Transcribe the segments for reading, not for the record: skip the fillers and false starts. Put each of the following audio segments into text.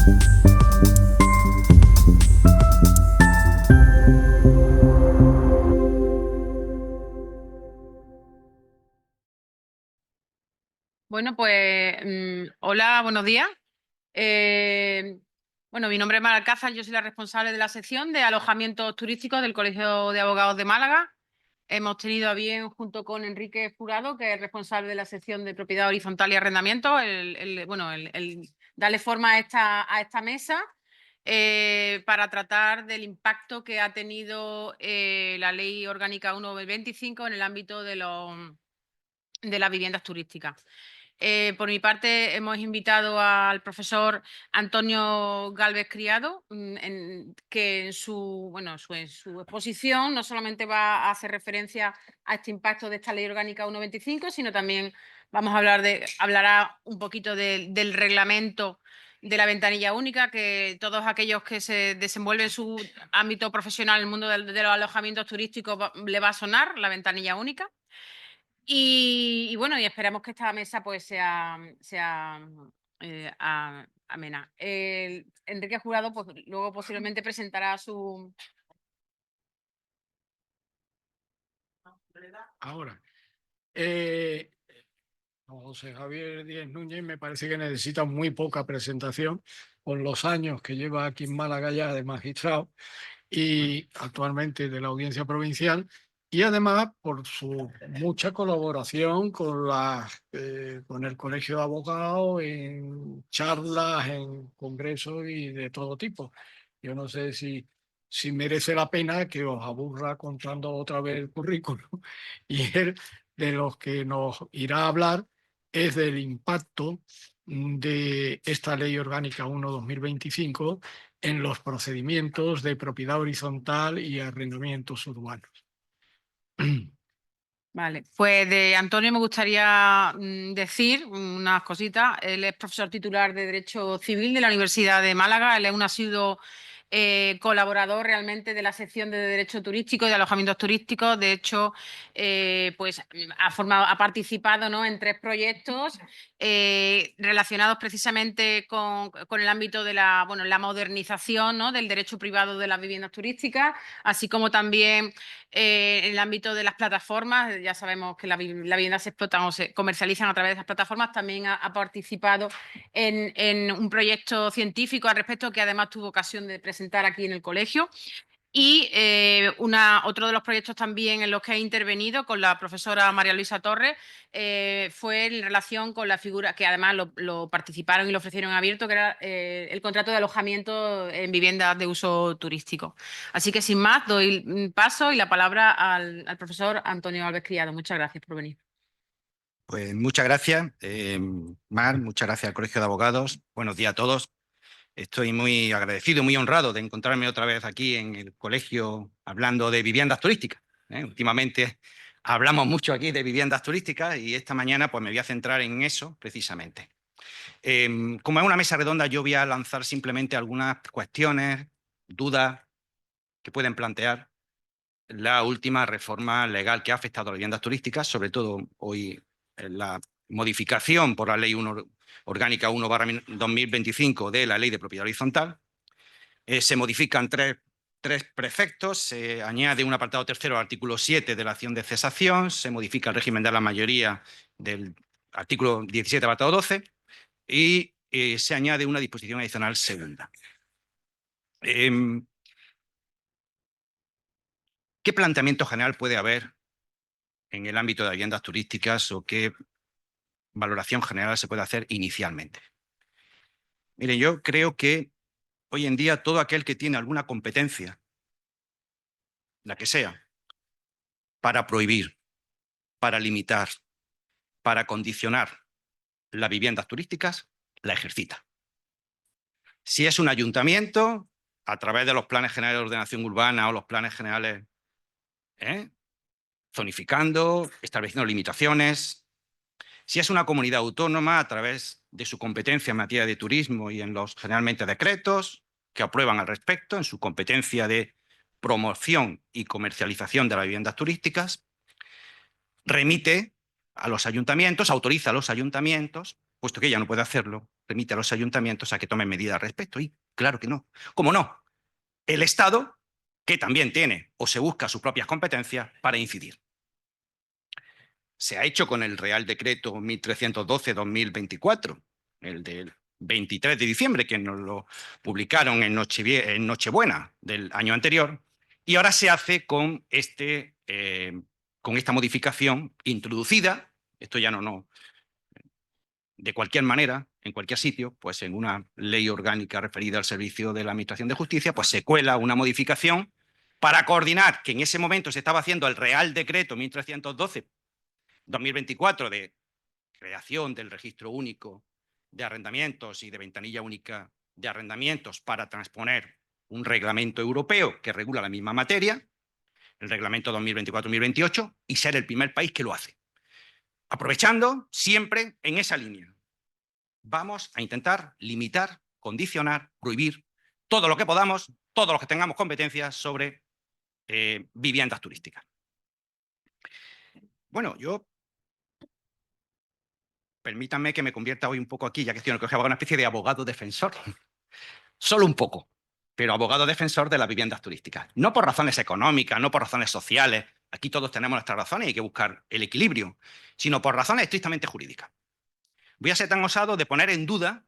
Bueno, pues hola, buenos días. Bueno, mi nombre es Mar Alcázar, yo soy la responsable de la sección de alojamientos turísticos del Colegio de Abogados de Málaga. Hemos tenido a bien, junto con Enrique Jurado, que es responsable de la sección de propiedad horizontal y arrendamiento, el darle forma a esta mesa para tratar del impacto que ha tenido la Ley Orgánica 1/25 en el ámbito de las viviendas turísticas. Por mi parte, hemos invitado al profesor Antonio Gálvez Criado, que en su exposición no solamente va a hacer referencia a este impacto de esta Ley Orgánica 1/25, sino también hablará un poquito del reglamento de la ventanilla única, que todos aquellos que se desenvuelven en su ámbito profesional, en el mundo de los alojamientos turísticos, le va a sonar la ventanilla única. Y bueno, y esperamos que esta mesa pues sea amena. Enrique Jurado pues, luego posiblemente presentará su... Ahora, José Javier Díez Núñez me parece que necesita muy poca presentación con los años que lleva aquí en Málaga ya de magistrado y actualmente de la Audiencia Provincial, y además por su mucha colaboración con el Colegio de Abogados en charlas, en congresos y de todo tipo. Yo no sé si merece la pena que os aburra contando otra vez el currículum. Y él, de los que nos irá a hablar, es del impacto de esta Ley Orgánica 1/2025 en los procedimientos de propiedad horizontal y arrendamientos urbanos. Vale, pues de Antonio me gustaría decir unas cositas. Él es profesor titular de Derecho Civil de la Universidad de Málaga. Él es un asiduo colaborador realmente de la sección de Derecho Turístico y de alojamientos turísticos. De hecho, pues ha participado, ¿no?, en 3 proyectos relacionados precisamente con el ámbito de la modernización, ¿no?, del derecho privado de las viviendas turísticas, así como también en el ámbito de las plataformas. Ya sabemos que las viviendas se explotan o se comercializan a través de esas plataformas. También ha participado en un proyecto científico al respecto, que además tuvo ocasión de presentar aquí en el colegio. Y otro de los proyectos también en los que ha intervenido con la profesora María Luisa Torres fue en relación con la figura, que además lo participaron y lo ofrecieron abierto, que era el contrato de alojamiento en viviendas de uso turístico. Así que sin más, doy paso y la palabra al profesor Antonio Alves Criado. Muchas gracias por venir. Pues muchas gracias, Mar, muchas gracias al Colegio de Abogados. Buenos días a todos. Estoy muy agradecido, muy honrado de encontrarme otra vez aquí en el colegio hablando de viviendas turísticas. Últimamente hablamos mucho aquí de viviendas turísticas y esta mañana pues me voy a centrar en eso precisamente. Como es una mesa redonda, yo voy a lanzar simplemente algunas cuestiones, dudas que pueden plantear la última reforma legal que ha afectado a las viviendas turísticas, sobre todo hoy la modificación por la Ley Orgánica 1/2025 de la Ley de Propiedad Horizontal. Se modifican tres preceptos, se añade un apartado tercero al artículo 7 de la acción de cesación, se modifica el régimen de la mayoría del artículo 17, apartado 12, y se añade una disposición adicional segunda. ¿Qué planteamiento general puede haber en el ámbito de viviendas turísticas o qué valoración general se puede hacer inicialmente? Miren, yo creo que hoy en día todo aquel que tiene alguna competencia, la que sea, para prohibir, para limitar, para condicionar las viviendas turísticas, la ejercita. Si es un ayuntamiento, a través de los planes generales de ordenación urbana o los planes generales, zonificando, estableciendo limitaciones. Si es una comunidad autónoma, a través de su competencia en materia de turismo y en los generalmente decretos que aprueban al respecto, en su competencia de promoción y comercialización de las viviendas turísticas, remite a los ayuntamientos, autoriza a los ayuntamientos puesto que ella no puede hacerlo, remite a los ayuntamientos a que tomen medidas al respecto. Y claro que no. ¿Cómo no? El Estado, que también tiene o se busca sus propias competencias para incidir. Se ha hecho con el Real Decreto 1312-2024, el del 23 de diciembre, que nos lo publicaron en Nochebuena del año anterior, y ahora se hace con, con esta modificación introducida, esto ya no, de cualquier manera, en cualquier sitio, pues en una ley orgánica referida al servicio de la Administración de Justicia, pues se cuela una modificación para coordinar, que en ese momento se estaba haciendo el Real Decreto 1312-2024 de creación del registro único de arrendamientos y de ventanilla única de arrendamientos para transponer un reglamento europeo que regula la misma materia, el reglamento 2024-2028, y ser el primer país que lo hace. Aprovechando siempre en esa línea. Vamos a intentar limitar, condicionar, prohibir todo lo que podamos, todos los que tengamos competencias sobre viviendas turísticas. Bueno, permítanme que me convierta hoy un poco aquí, ya que estoy en el colegio de abogados, una especie de abogado defensor. Solo un poco, pero abogado defensor de las viviendas turísticas. No por razones económicas, no por razones sociales. Aquí todos tenemos nuestras razones y hay que buscar el equilibrio, sino por razones estrictamente jurídicas. Voy a ser tan osado de poner en duda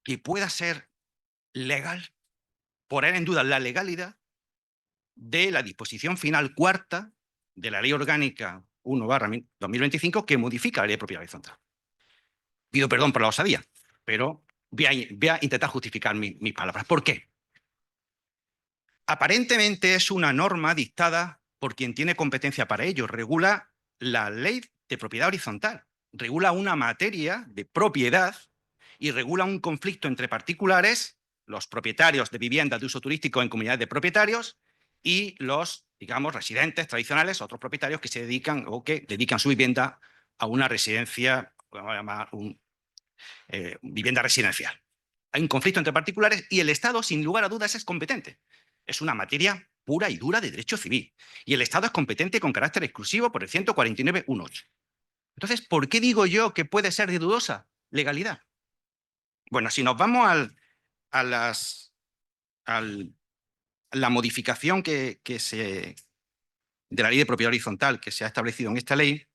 que pueda ser legal, poner en duda la legalidad de la disposición final cuarta de la Ley Orgánica 1/2025 que modifica la Ley de Propiedad Horizontal. Pido perdón por la osadía, pero voy a intentar justificar mis palabras. ¿Por qué? Aparentemente es una norma dictada por quien tiene competencia para ello. Regula la Ley de Propiedad Horizontal, regula una materia de propiedad y regula un conflicto entre particulares, los propietarios de viviendas de uso turístico en comunidades de propietarios, y los, digamos, residentes tradicionales, otros propietarios que se dedican o que dedican su vivienda a una residencia, vamos a llamar vivienda residencial. Hay un conflicto entre particulares y el Estado, sin lugar a dudas, es competente. Es una materia pura y dura de derecho civil. Y el Estado es competente con carácter exclusivo por el 149.1.8. Entonces, ¿por qué digo yo que puede ser de dudosa legalidad? Bueno, si nos vamos a la modificación de la Ley de Propiedad Horizontal que se ha establecido en esta ley,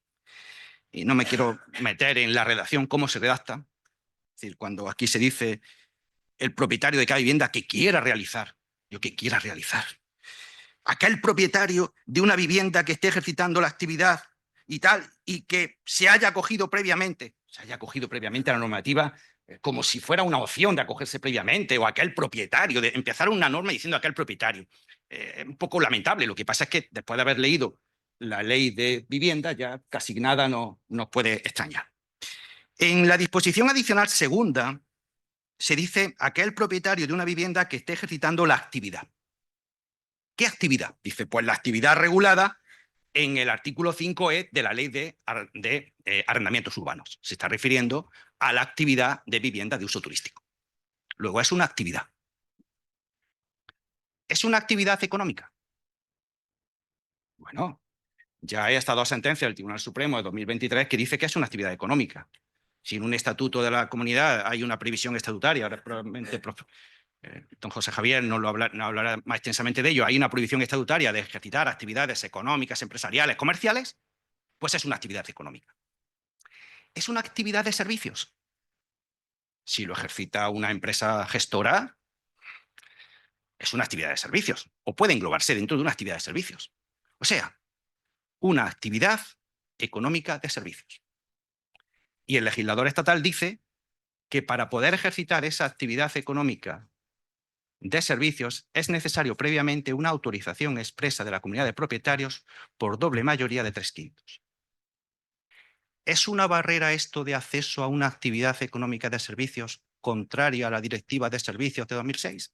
y no me quiero meter en la redacción, cómo se redacta, es decir, cuando aquí se dice el propietario de cada vivienda que quiera realizar, aquel propietario de una vivienda que esté ejercitando la actividad y tal, y que se haya acogido previamente a la normativa, como si fuera una opción de acogerse previamente, o aquel propietario, de empezar una norma diciendo aquel propietario. Un poco lamentable. Lo que pasa es que después de haber leído la ley de vivienda, ya casi nada nos puede extrañar. En la disposición adicional segunda se dice aquel propietario de una vivienda que esté ejercitando la actividad. ¿Qué actividad? Dice, pues la actividad regulada en el artículo 5E de la Ley de Arrendamientos Urbanos. Se está refiriendo a la actividad de vivienda de uso turístico. Luego es una actividad. ¿Es una actividad económica? Bueno, ya hay hasta 2 sentencias del Tribunal Supremo de 2023 que dice que es una actividad económica. Si en un estatuto de la comunidad hay una previsión estatutaria, ahora probablemente don José Javier nos hablará más extensamente de ello, hay una prohibición estatutaria de ejercitar actividades económicas, empresariales, comerciales, pues es una actividad económica. ¿Es una actividad de servicios? Si lo ejercita una empresa gestora, es una actividad de servicios, o puede englobarse dentro de una actividad de servicios. O sea, una actividad económica de servicios. Y el legislador estatal dice que para poder ejercitar esa actividad económica de servicios es necesario previamente una autorización expresa de la comunidad de propietarios por doble mayoría de 3/5. ¿Es una barrera esto de acceso a una actividad económica de servicios contraria a la Directiva de Servicios de 2006?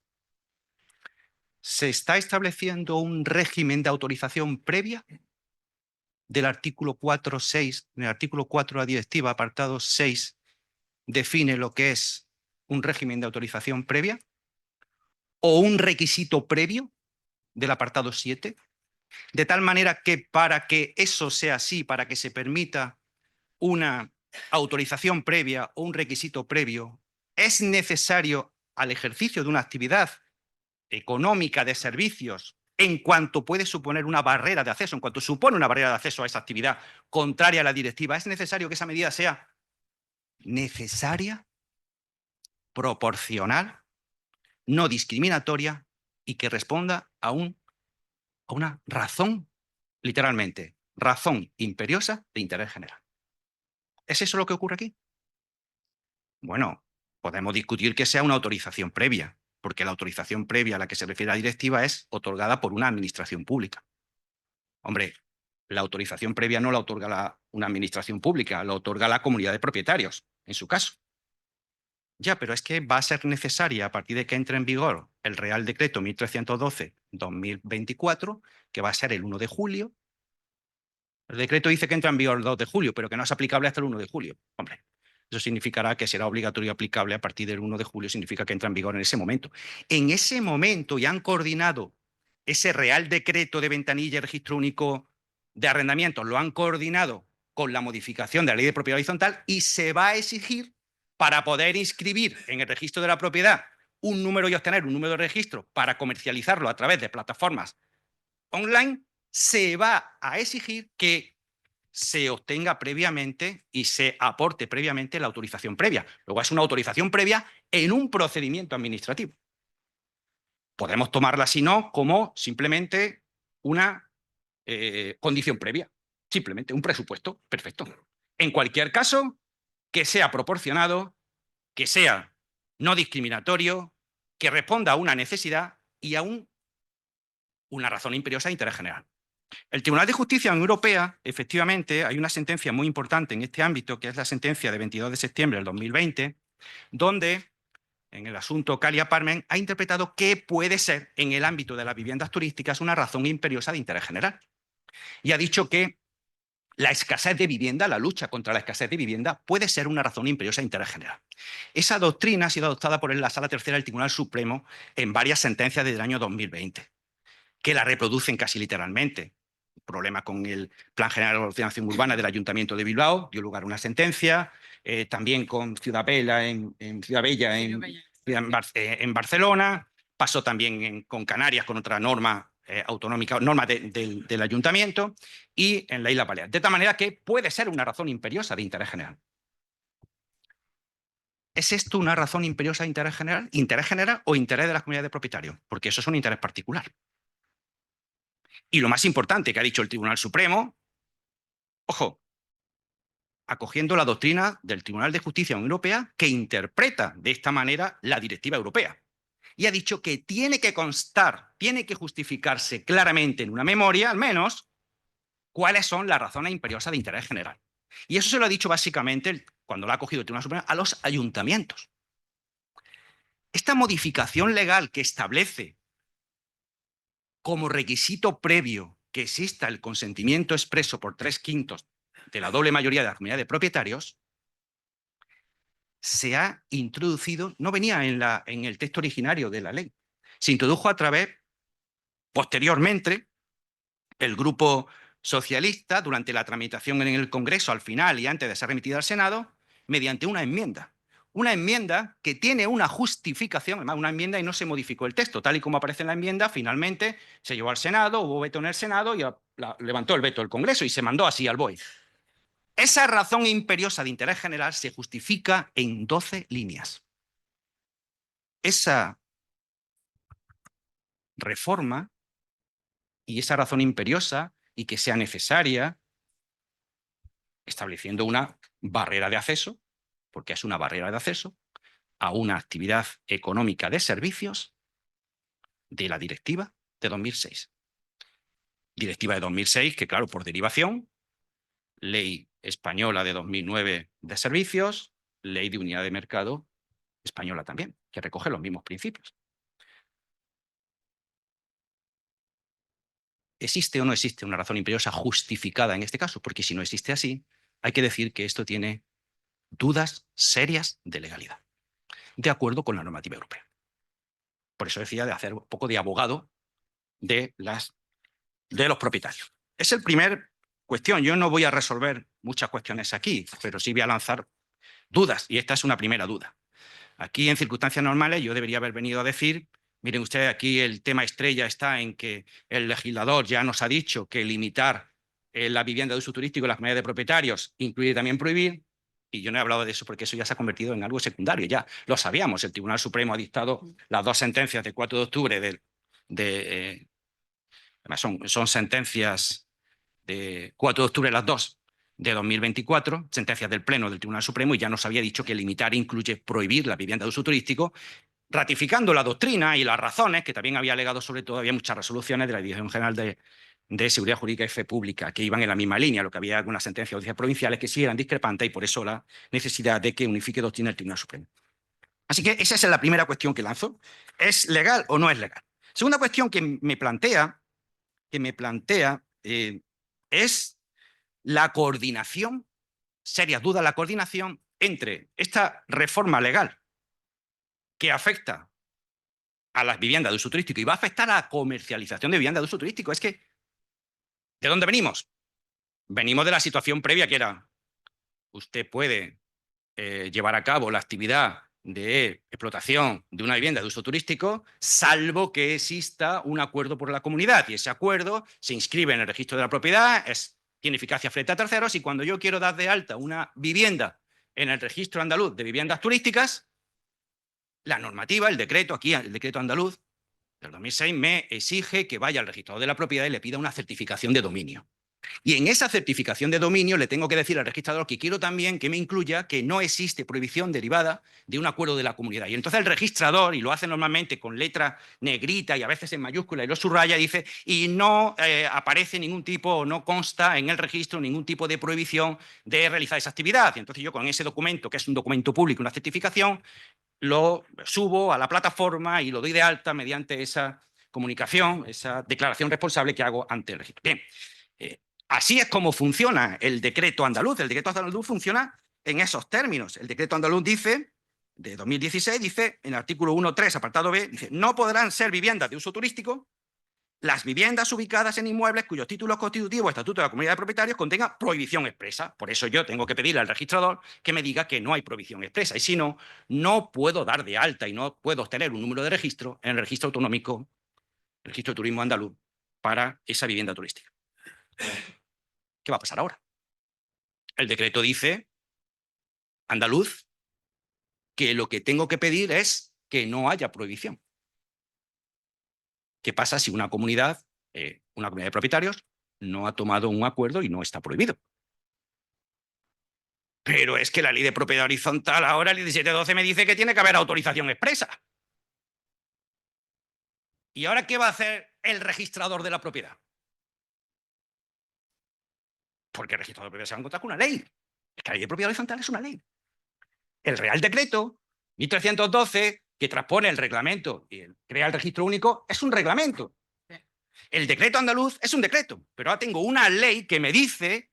¿Se está estableciendo un régimen de autorización previa del artículo 4.6? En el artículo 4 de la Directiva, apartado 6, define lo que es un régimen de autorización previa o un requisito previo del apartado 7, de tal manera que para que eso sea así, para que se permita una autorización previa o un requisito previo es necesario al ejercicio de una actividad económica de servicios en cuanto puede suponer una barrera de acceso, en cuanto supone una barrera de acceso a esa actividad contraria a la directiva, es necesario que esa medida sea necesaria, proporcional, no discriminatoria y que responda a una razón, literalmente, razón imperiosa de interés general. ¿Es eso lo que ocurre aquí? Bueno, podemos discutir que sea una autorización previa, porque la autorización previa a la que se refiere la directiva es otorgada por una administración pública. Hombre, la autorización previa no la otorga una administración pública, la otorga la comunidad de propietarios, en su caso. Ya, pero es que va a ser necesaria a partir de que entre en vigor el Real Decreto 1312-2024, que va a ser el 1 de julio. El decreto dice que entra en vigor el 2 de julio, pero que no es aplicable hasta el 1 de julio. Hombre, eso significará que será obligatorio y aplicable a partir del 1 de julio, significa que entra en vigor en ese momento. En ese momento ya han coordinado ese Real Decreto de ventanilla y registro único de arrendamientos, lo han coordinado con la modificación de la Ley de Propiedad Horizontal y se va a exigir para poder inscribir en el registro de la propiedad un número y obtener un número de registro para comercializarlo a través de plataformas online, se va a exigir que se obtenga previamente y se aporte previamente la autorización previa. Luego es una autorización previa en un procedimiento administrativo. Podemos tomarla, si no, como simplemente una condición previa. Simplemente un presupuesto. Perfecto. En cualquier caso, que sea proporcionado, que sea no discriminatorio, que responda a una necesidad y a una razón imperiosa de interés general. El Tribunal de Justicia de la Unión Europea, efectivamente, hay una sentencia muy importante en este ámbito, que es la sentencia de 22 de septiembre del 2020, donde, en el asunto Calia-Parmen, ha interpretado que puede ser, en el ámbito de las viviendas turísticas, una razón imperiosa de interés general. Y ha dicho que la escasez de vivienda, la lucha contra la escasez de vivienda, puede ser una razón imperiosa de interés general. Esa doctrina ha sido adoptada por la Sala Tercera del Tribunal Supremo en varias sentencias desde el año 2020, que la reproducen casi literalmente. El problema con el Plan General de Ordenación Urbana del Ayuntamiento de Bilbao dio lugar a una sentencia, también con Ciudad Bella en Barcelona, pasó también con Canarias con otra norma autonómica, norma del Ayuntamiento, y en la Isla Baleares. De tal manera que puede ser una razón imperiosa de interés general. ¿Es esto una razón imperiosa de interés general? ¿Interés general o interés de las comunidades de propietarios? Porque eso es un interés particular. Y lo más importante que ha dicho el Tribunal Supremo, ojo, acogiendo la doctrina del Tribunal de Justicia de la Unión Europea, que interpreta de esta manera la directiva europea. Y ha dicho que tiene que constar, tiene que justificarse claramente en una memoria, al menos, cuáles son las razones imperiosas de interés general. Y eso se lo ha dicho básicamente, cuando lo ha acogido el Tribunal Supremo, a los ayuntamientos. Esta modificación legal que establece como requisito previo que exista el consentimiento expreso por 3/5 de la doble mayoría de la comunidad de propietarios, se ha introducido, no venía en el texto originario de la ley, se introdujo a través, posteriormente, el grupo socialista, durante la tramitación en el Congreso, al final y antes de ser remitida al Senado, mediante una enmienda. Una enmienda que tiene una justificación, además una enmienda y no se modificó el texto, tal y como aparece en la enmienda, finalmente se llevó al Senado, hubo veto en el Senado y levantó el veto el Congreso y se mandó así al BOE. Esa razón imperiosa de interés general se justifica en 12 líneas. Esa reforma y esa razón imperiosa y que sea necesaria, estableciendo una barrera de acceso, porque es una barrera de acceso, a una actividad económica de servicios de la directiva de 2006. Directiva de 2006 que, claro, por derivación, ley española de 2009 de servicios, ley de unidad de mercado española también, que recoge los mismos principios. ¿Existe o no existe una razón imperiosa justificada en este caso? Porque si no existe así, hay que decir que esto tiene dudas serias de legalidad, de acuerdo con la normativa europea. Por eso decía de hacer un poco de abogado de los propietarios. Es el primer cuestión. Yo no voy a resolver muchas cuestiones aquí, pero sí voy a lanzar dudas, y esta es una primera duda. Aquí, en circunstancias normales, yo debería haber venido a decir, miren ustedes, aquí el tema estrella está en que el legislador ya nos ha dicho que limitar la vivienda de uso turístico en las comunidades de propietarios incluye también prohibir, y yo no he hablado de eso porque eso ya se ha convertido en algo secundario, ya lo sabíamos. El Tribunal Supremo ha dictado las dos sentencias del 4 de octubre además son sentencias de 4 de octubre las dos, de 2024, sentencias del Pleno del Tribunal Supremo, y ya nos había dicho que limitar incluye prohibir la vivienda de uso turístico, ratificando la doctrina y las razones que también había alegado, sobre todo, había muchas resoluciones de la Dirección General de Seguridad Jurídica y Fe Pública que iban en la misma línea, lo que había algunas sentencias de audiencias provinciales que sí eran discrepantes, y por eso la necesidad de que unifique doctrina el Tribunal Supremo. Así que esa es la primera cuestión que lanzo. ¿Es legal o no es legal? Segunda cuestión que me plantea es la coordinación, serias dudas, la coordinación entre esta reforma legal que afecta a las viviendas de uso turístico y va a afectar a la comercialización de viviendas de uso turístico. Es que, ¿de dónde venimos? Venimos de la situación previa, que era, usted puede llevar a cabo la actividad de explotación de una vivienda de uso turístico, salvo que exista un acuerdo por la comunidad, y ese acuerdo se inscribe en el registro de la propiedad, tiene eficacia frente a terceros, y cuando yo quiero dar de alta una vivienda en el registro andaluz de viviendas turísticas, la normativa, el decreto, aquí el decreto andaluz del 2006, me exige que vaya al registrador de la propiedad y le pida una certificación de dominio. Y en esa certificación de dominio le tengo que decir al registrador que quiero también que me incluya que no existe prohibición derivada de un acuerdo de la comunidad. Y entonces el registrador, y lo hace normalmente con letra negrita y a veces en mayúscula y lo subraya, dice, y no aparece ningún tipo, o no consta en el registro ningún tipo de prohibición de realizar esa actividad. Y entonces yo con ese documento, que es un documento público, una certificación, lo subo a la plataforma y lo doy de alta mediante esa comunicación, esa declaración responsable que hago ante el registro. Bien. Así es como funciona el decreto andaluz. El decreto andaluz funciona en esos términos. El decreto andaluz dice, de 2016, dice, en el artículo 1.3, apartado B, dice, no podrán ser viviendas de uso turístico las viviendas ubicadas en inmuebles cuyos títulos constitutivos o estatutos de la comunidad de propietarios contengan prohibición expresa. Por eso yo tengo que pedirle al registrador que me diga que no hay prohibición expresa. Y si no, no puedo dar de alta y no puedo obtener un número de registro en el registro autonómico, el registro de turismo andaluz, para esa vivienda turística. ¿Qué va a pasar ahora? El decreto dice, andaluz, que lo que tengo que pedir es que no haya prohibición. ¿Qué pasa si una comunidad de propietarios no ha tomado un acuerdo y no está prohibido? Pero es que la ley de propiedad horizontal ahora, el 1712, me dice que tiene que haber autorización expresa. ¿Y ahora qué va a hacer el registrador de la propiedad? Porque el registrador de propiedad se va a encontrar con una ley. Es que la ley de propiedad horizontal es una ley. El Real Decreto 1312, que transpone el reglamento y crea el registro único, es un reglamento. El decreto andaluz es un decreto, pero ahora tengo una ley que me dice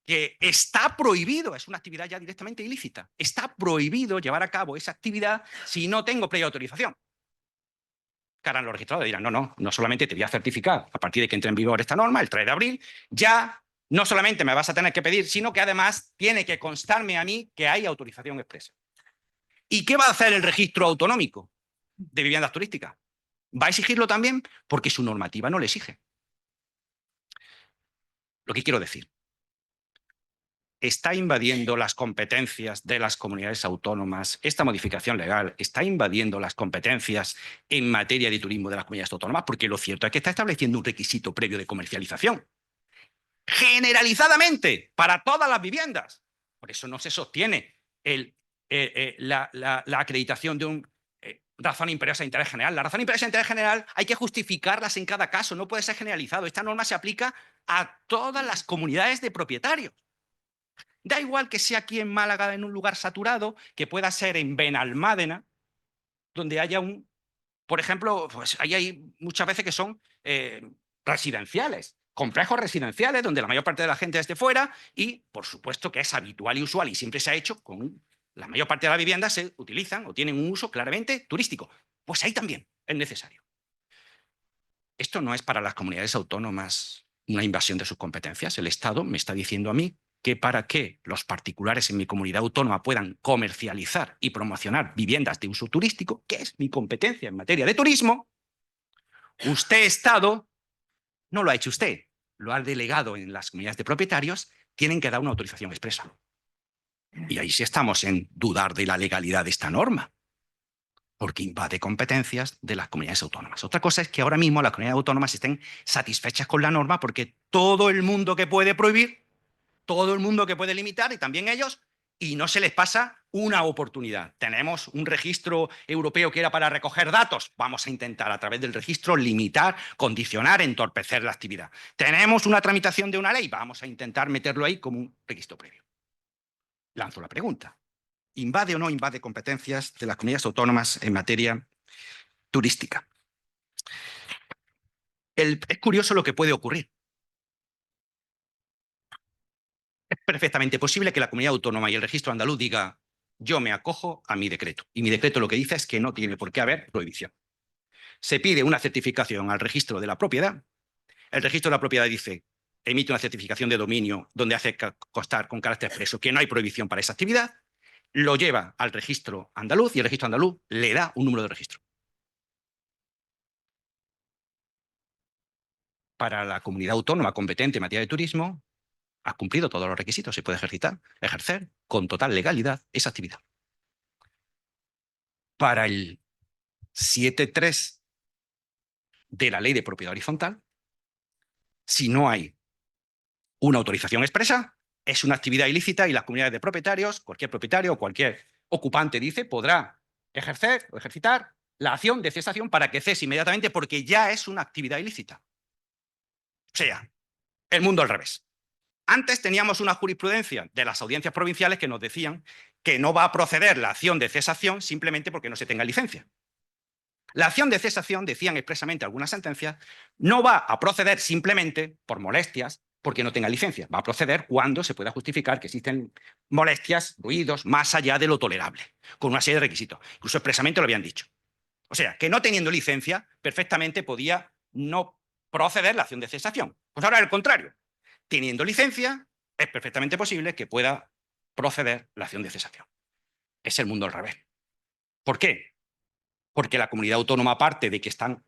que está prohibido, es una actividad ya directamente ilícita, está prohibido llevar a cabo esa actividad si no tengo previa autorización. Que harán los registradores, dirán, no solamente te voy a certificar a partir de que entre en vigor esta norma, el 3 de abril, ya no solamente me vas a tener que pedir, sino que además tiene que constarme a mí que hay autorización expresa. ¿Y qué va a hacer el registro autonómico de viviendas turísticas? ¿Va a exigirlo también? Porque su normativa no le exige. Lo que quiero decir, está invadiendo las competencias de las comunidades autónomas. Esta modificación legal está invadiendo las competencias en materia de turismo de las comunidades autónomas, porque lo cierto es que está estableciendo un requisito previo de comercialización, generalizadamente, para todas las viviendas. Por eso no se sostiene la acreditación de un razón imperiosa de interés general. La razón imperiosa de interés general hay que justificarlas en cada caso, no puede ser generalizado. Esta norma se aplica a todas las comunidades de propietarios. Da igual que sea aquí en Málaga, en un lugar saturado, que pueda ser en Benalmádena, donde haya por ejemplo, pues ahí hay muchas veces que son residenciales, complejos residenciales, donde la mayor parte de la gente es de fuera y, por supuesto, que es habitual y usual y siempre se ha hecho con la mayor parte de las viviendas se utilizan o tienen un uso claramente turístico. Pues ahí también es necesario. Esto no es para las comunidades autónomas una invasión de sus competencias. El Estado me está diciendo a mí que para que los particulares en mi comunidad autónoma puedan comercializar y promocionar viviendas de uso turístico, que es mi competencia en materia de turismo, usted, Estado, no lo ha hecho usted, lo ha delegado en las comunidades de propietarios, tienen que dar una autorización expresa. Y ahí sí estamos en dudar de la legalidad de esta norma, porque invade competencias de las comunidades autónomas. Otra cosa es que ahora mismo las comunidades autónomas estén satisfechas con la norma porque todo el mundo que puede prohibir, todo el mundo que puede limitar, y también ellos, y no se les pasa una oportunidad. Tenemos un registro europeo que era para recoger datos. Vamos a intentar a través del registro limitar, condicionar, entorpecer la actividad. Tenemos una tramitación de una ley. Vamos a intentar meterlo ahí como un registro previo. Lanzo la pregunta. ¿Invade o no invade competencias de las comunidades autónomas en materia turística? Es curioso lo que puede ocurrir. Es perfectamente posible que la comunidad autónoma y el registro andaluz diga: yo me acojo a mi decreto. Y mi decreto lo que dice es que no tiene por qué haber prohibición. Se pide una certificación al registro de la propiedad. El registro de la propiedad dice, emite una certificación de dominio donde hace constar con carácter expreso que no hay prohibición para esa actividad. Lo lleva al registro andaluz y el registro andaluz le da un número de registro. Para la comunidad autónoma competente en materia de turismo, ha cumplido todos los requisitos, se puede ejercer con total legalidad esa actividad. Para el 7.3 de la Ley de Propiedad Horizontal, si no hay una autorización expresa, es una actividad ilícita y las comunidades de propietarios, cualquier propietario o cualquier ocupante, dice, podrá ejercer o ejercitar la acción de cesación para que cese inmediatamente porque ya es una actividad ilícita. O sea, el mundo al revés. Antes teníamos una jurisprudencia de las audiencias provinciales que nos decían que no va a proceder la acción de cesación simplemente porque no se tenga licencia. La acción de cesación, decían expresamente algunas sentencias, no va a proceder simplemente por molestias porque no tenga licencia. Va a proceder cuando se pueda justificar que existen molestias, ruidos, más allá de lo tolerable, con una serie de requisitos. Incluso expresamente lo habían dicho. O sea, que no teniendo licencia, perfectamente podía no proceder la acción de cesación. Pues ahora al contrario. Teniendo licencia, es perfectamente posible que pueda proceder la acción de cesación. Es el mundo al revés. ¿Por qué? Porque la comunidad autónoma, aparte de que están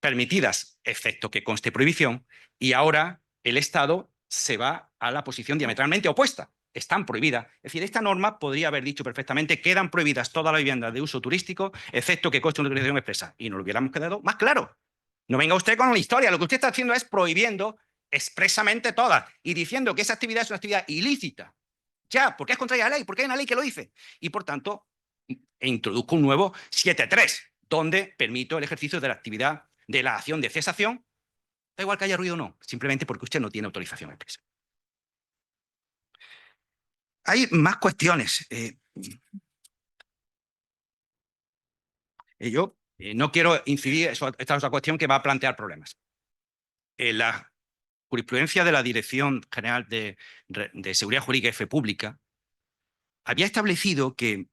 permitidas, excepto que conste prohibición, y ahora el Estado se va a la posición diametralmente opuesta. Están prohibidas. Es decir, esta norma podría haber dicho perfectamente: quedan prohibidas todas las viviendas de uso turístico, excepto que conste una autorización expresa. Y nos lo hubiéramos quedado más claro. No venga usted con la historia. Lo que usted está haciendo es prohibiendo expresamente todas y diciendo que esa actividad es una actividad ilícita. Ya, porque es contraria a la ley, porque hay una ley que lo dice. Y por tanto, introduzco un nuevo 7.3, donde permito el ejercicio de la actividad de la acción de cesación. Da igual que haya ruido o no, simplemente porque usted no tiene autorización expresa. Hay más cuestiones. Yo no quiero incidir, esta es otra cuestión que va a plantear problemas. La jurisprudencia de la Dirección General de Seguridad Jurídica y Fe Pública había establecido que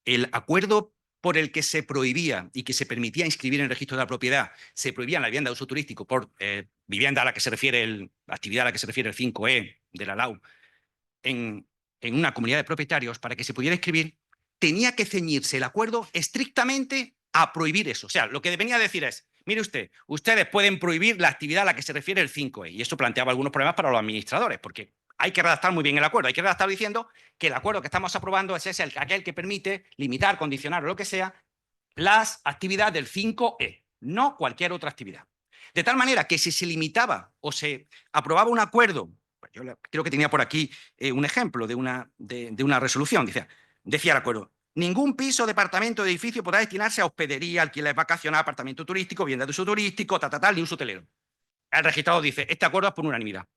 el acuerdo por el que se prohibía y que se permitía inscribir en el registro de la propiedad, se prohibía la vivienda de uso turístico por vivienda a la que se refiere la actividad a la que se refiere el 5E de la LAU en una comunidad de propietarios, para que se pudiera inscribir, tenía que ceñirse el acuerdo estrictamente a prohibir eso. O sea, lo que venía a decir es: mire usted, ustedes pueden prohibir la actividad a la que se refiere el 5E. Y eso planteaba algunos problemas para los administradores, porque hay que redactar muy bien el acuerdo. Hay que redactar diciendo que el acuerdo que estamos aprobando es aquel que permite limitar, condicionar o lo que sea las actividades del 5E, no cualquier otra actividad. De tal manera que si se limitaba o se aprobaba un acuerdo, pues yo creo que tenía por aquí un ejemplo de una resolución, decía el acuerdo: ningún piso, departamento o edificio podrá destinarse a hospedería, alquiler vacacional, apartamento turístico, vivienda de uso turístico, ni uso hotelero. El registrado dice: este acuerdo es por unanimidad.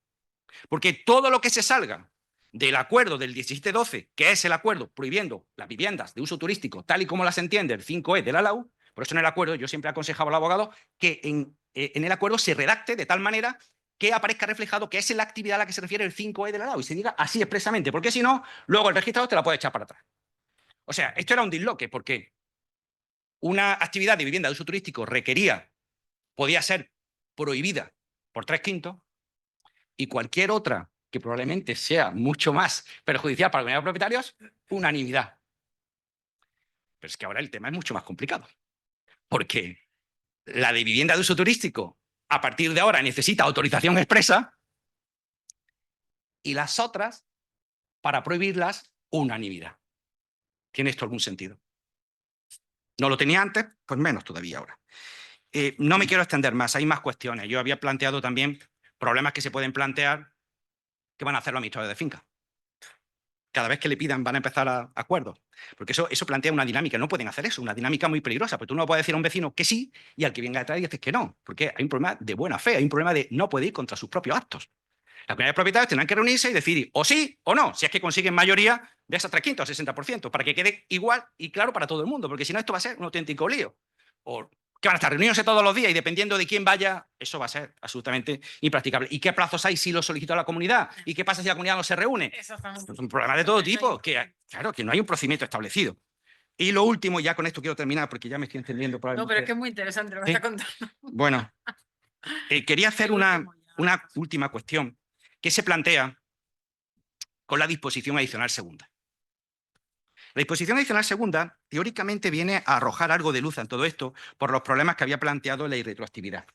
Porque todo lo que se salga del acuerdo del 17-12, que es el acuerdo prohibiendo las viviendas de uso turístico, tal y como las entiende el 5E de la LAU, por eso en el acuerdo yo siempre aconsejaba al abogado que en el acuerdo se redacte de tal manera que aparezca reflejado que es la actividad a la que se refiere el 5E de la LAU y se diga así expresamente, porque si no, luego el registrador te la puede echar para atrás. O sea, esto era un disloque, porque una actividad de vivienda de uso turístico podía ser prohibida por 3/5, y cualquier otra que probablemente sea mucho más perjudicial para la comunidad de propietarios, unanimidad. Pero es que ahora el tema es mucho más complicado, porque la de vivienda de uso turístico a partir de ahora necesita autorización expresa y las otras, para prohibirlas, unanimidad. ¿Tiene esto algún sentido? No lo tenía antes, pues menos todavía ahora. No me quiero extender más, hay más cuestiones. Yo había planteado también problemas que se pueden plantear que van a hacer los administradores de finca. Cada vez que le pidan van a empezar a acuerdos. Porque eso plantea una dinámica. No pueden hacer eso, una dinámica muy peligrosa. Porque tú no puedes decir a un vecino que sí y al que venga detrás dices que no. Porque hay un problema de buena fe, hay un problema de no puede ir contra sus propios actos. Las comunidades de propietarios tendrán que reunirse y decidir o sí o no, si es que consiguen mayoría de esas 3/5 o 60%, para que quede igual y claro para todo el mundo. Porque si no, esto va a ser un auténtico lío. O que van a estar reuniéndose todos los días y dependiendo de quién vaya, eso va a ser absolutamente impracticable. ¿Y qué plazos hay si lo solicitó la comunidad? ¿Y qué pasa si la comunidad no se reúne? Exactamente. Es un problema de todo tipo, que claro, que no hay un procedimiento establecido. Y lo último, ya con esto quiero terminar porque ya me estoy entendiendo. No, pero es que es muy interesante lo que Sí. está contando. Bueno, quería hacer El una último ya. última cuestión que se plantea con la disposición adicional segunda. La disposición adicional segunda teóricamente viene a arrojar algo de luz en todo esto por los problemas que había planteado la irretroactividad.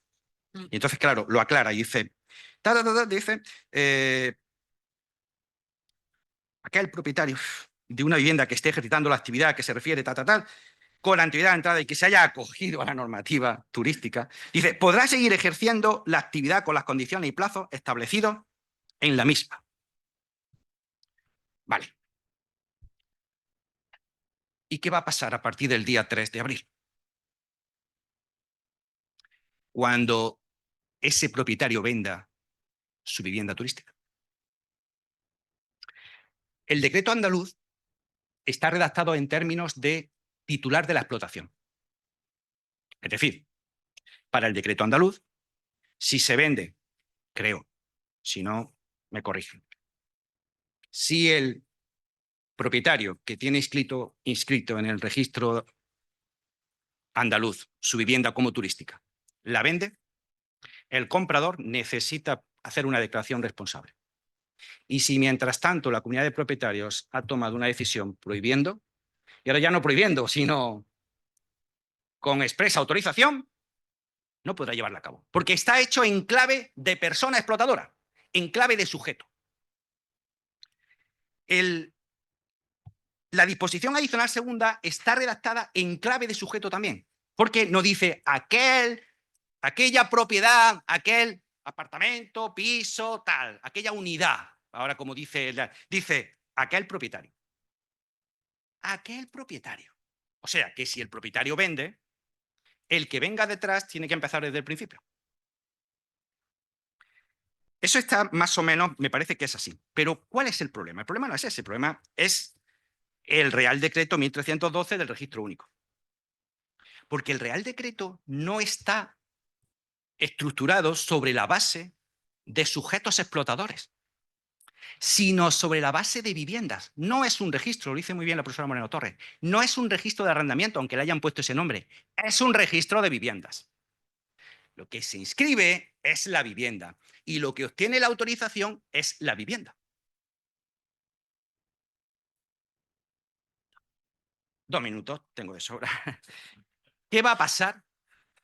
Y entonces, claro, lo aclara y dice, dice, aquel propietario de una vivienda que esté ejercitando la actividad que se refiere, con la antigüedad de entrada y que se haya acogido a la normativa turística, dice, podrá seguir ejerciendo la actividad con las condiciones y plazos establecidos en la misma. Vale. ¿Y qué va a pasar a partir del día 3 de abril? Cuando ese propietario venda su vivienda turística. El decreto andaluz está redactado en términos de titular de la explotación. Es decir, para el decreto andaluz, si se vende, creo, si no, me corrigen. Si el propietario que tiene inscrito en el registro andaluz su vivienda como turística la vende, el comprador necesita hacer una declaración responsable. Y si mientras tanto la comunidad de propietarios ha tomado una decisión prohibiendo, y ahora ya no prohibiendo, sino con expresa autorización, no podrá llevarla a cabo. Porque está hecho en clave de persona explotadora, en clave de sujeto. La disposición adicional segunda está redactada en clave de sujeto también, porque no dice aquella propiedad, aquel apartamento, piso, tal, aquella unidad. Ahora, como dice aquel propietario. Aquel propietario. O sea, que si el propietario vende, el que venga detrás tiene que empezar desde el principio. Eso está más o menos, me parece que es así. Pero ¿cuál es el problema? El problema no es ese, el problema es el Real Decreto 1312 del Registro Único. Porque el Real Decreto no está estructurado sobre la base de sujetos explotadores, sino sobre la base de viviendas. No es un registro, lo dice muy bien la profesora Moreno Torres, no es un registro de arrendamiento, aunque le hayan puesto ese nombre, es un registro de viviendas. Lo que se inscribe es la vivienda y lo que obtiene la autorización es la vivienda. 2 minutos, tengo de sobra. ¿Qué va a pasar?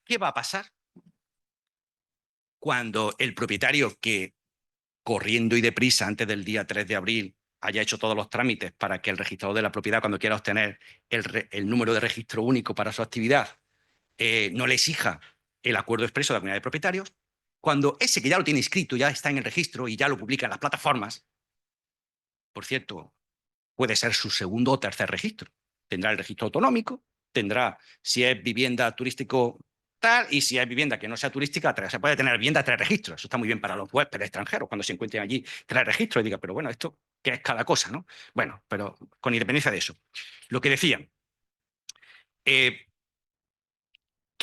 ¿Qué va a pasar cuando el propietario que, corriendo y deprisa antes del día 3 de abril, haya hecho todos los trámites para que el registrador de la propiedad, cuando quiera obtener el número de registro único para su actividad, no le exija el acuerdo expreso de la comunidad de propietarios, cuando ese que ya lo tiene inscrito, ya está en el registro y ya lo publica en las plataformas, por cierto, puede ser su segundo o tercer registro. Tendrá el registro autonómico, tendrá, si es vivienda turístico tal, y si es vivienda que no sea turística, se puede tener vivienda 3 registros. Eso está muy bien para los huéspedes extranjeros, cuando se encuentren allí 3 registros y diga, pero bueno, esto, ¿qué es cada cosa? ¿No? Bueno, pero con independencia de eso. Lo que decían, ¿qué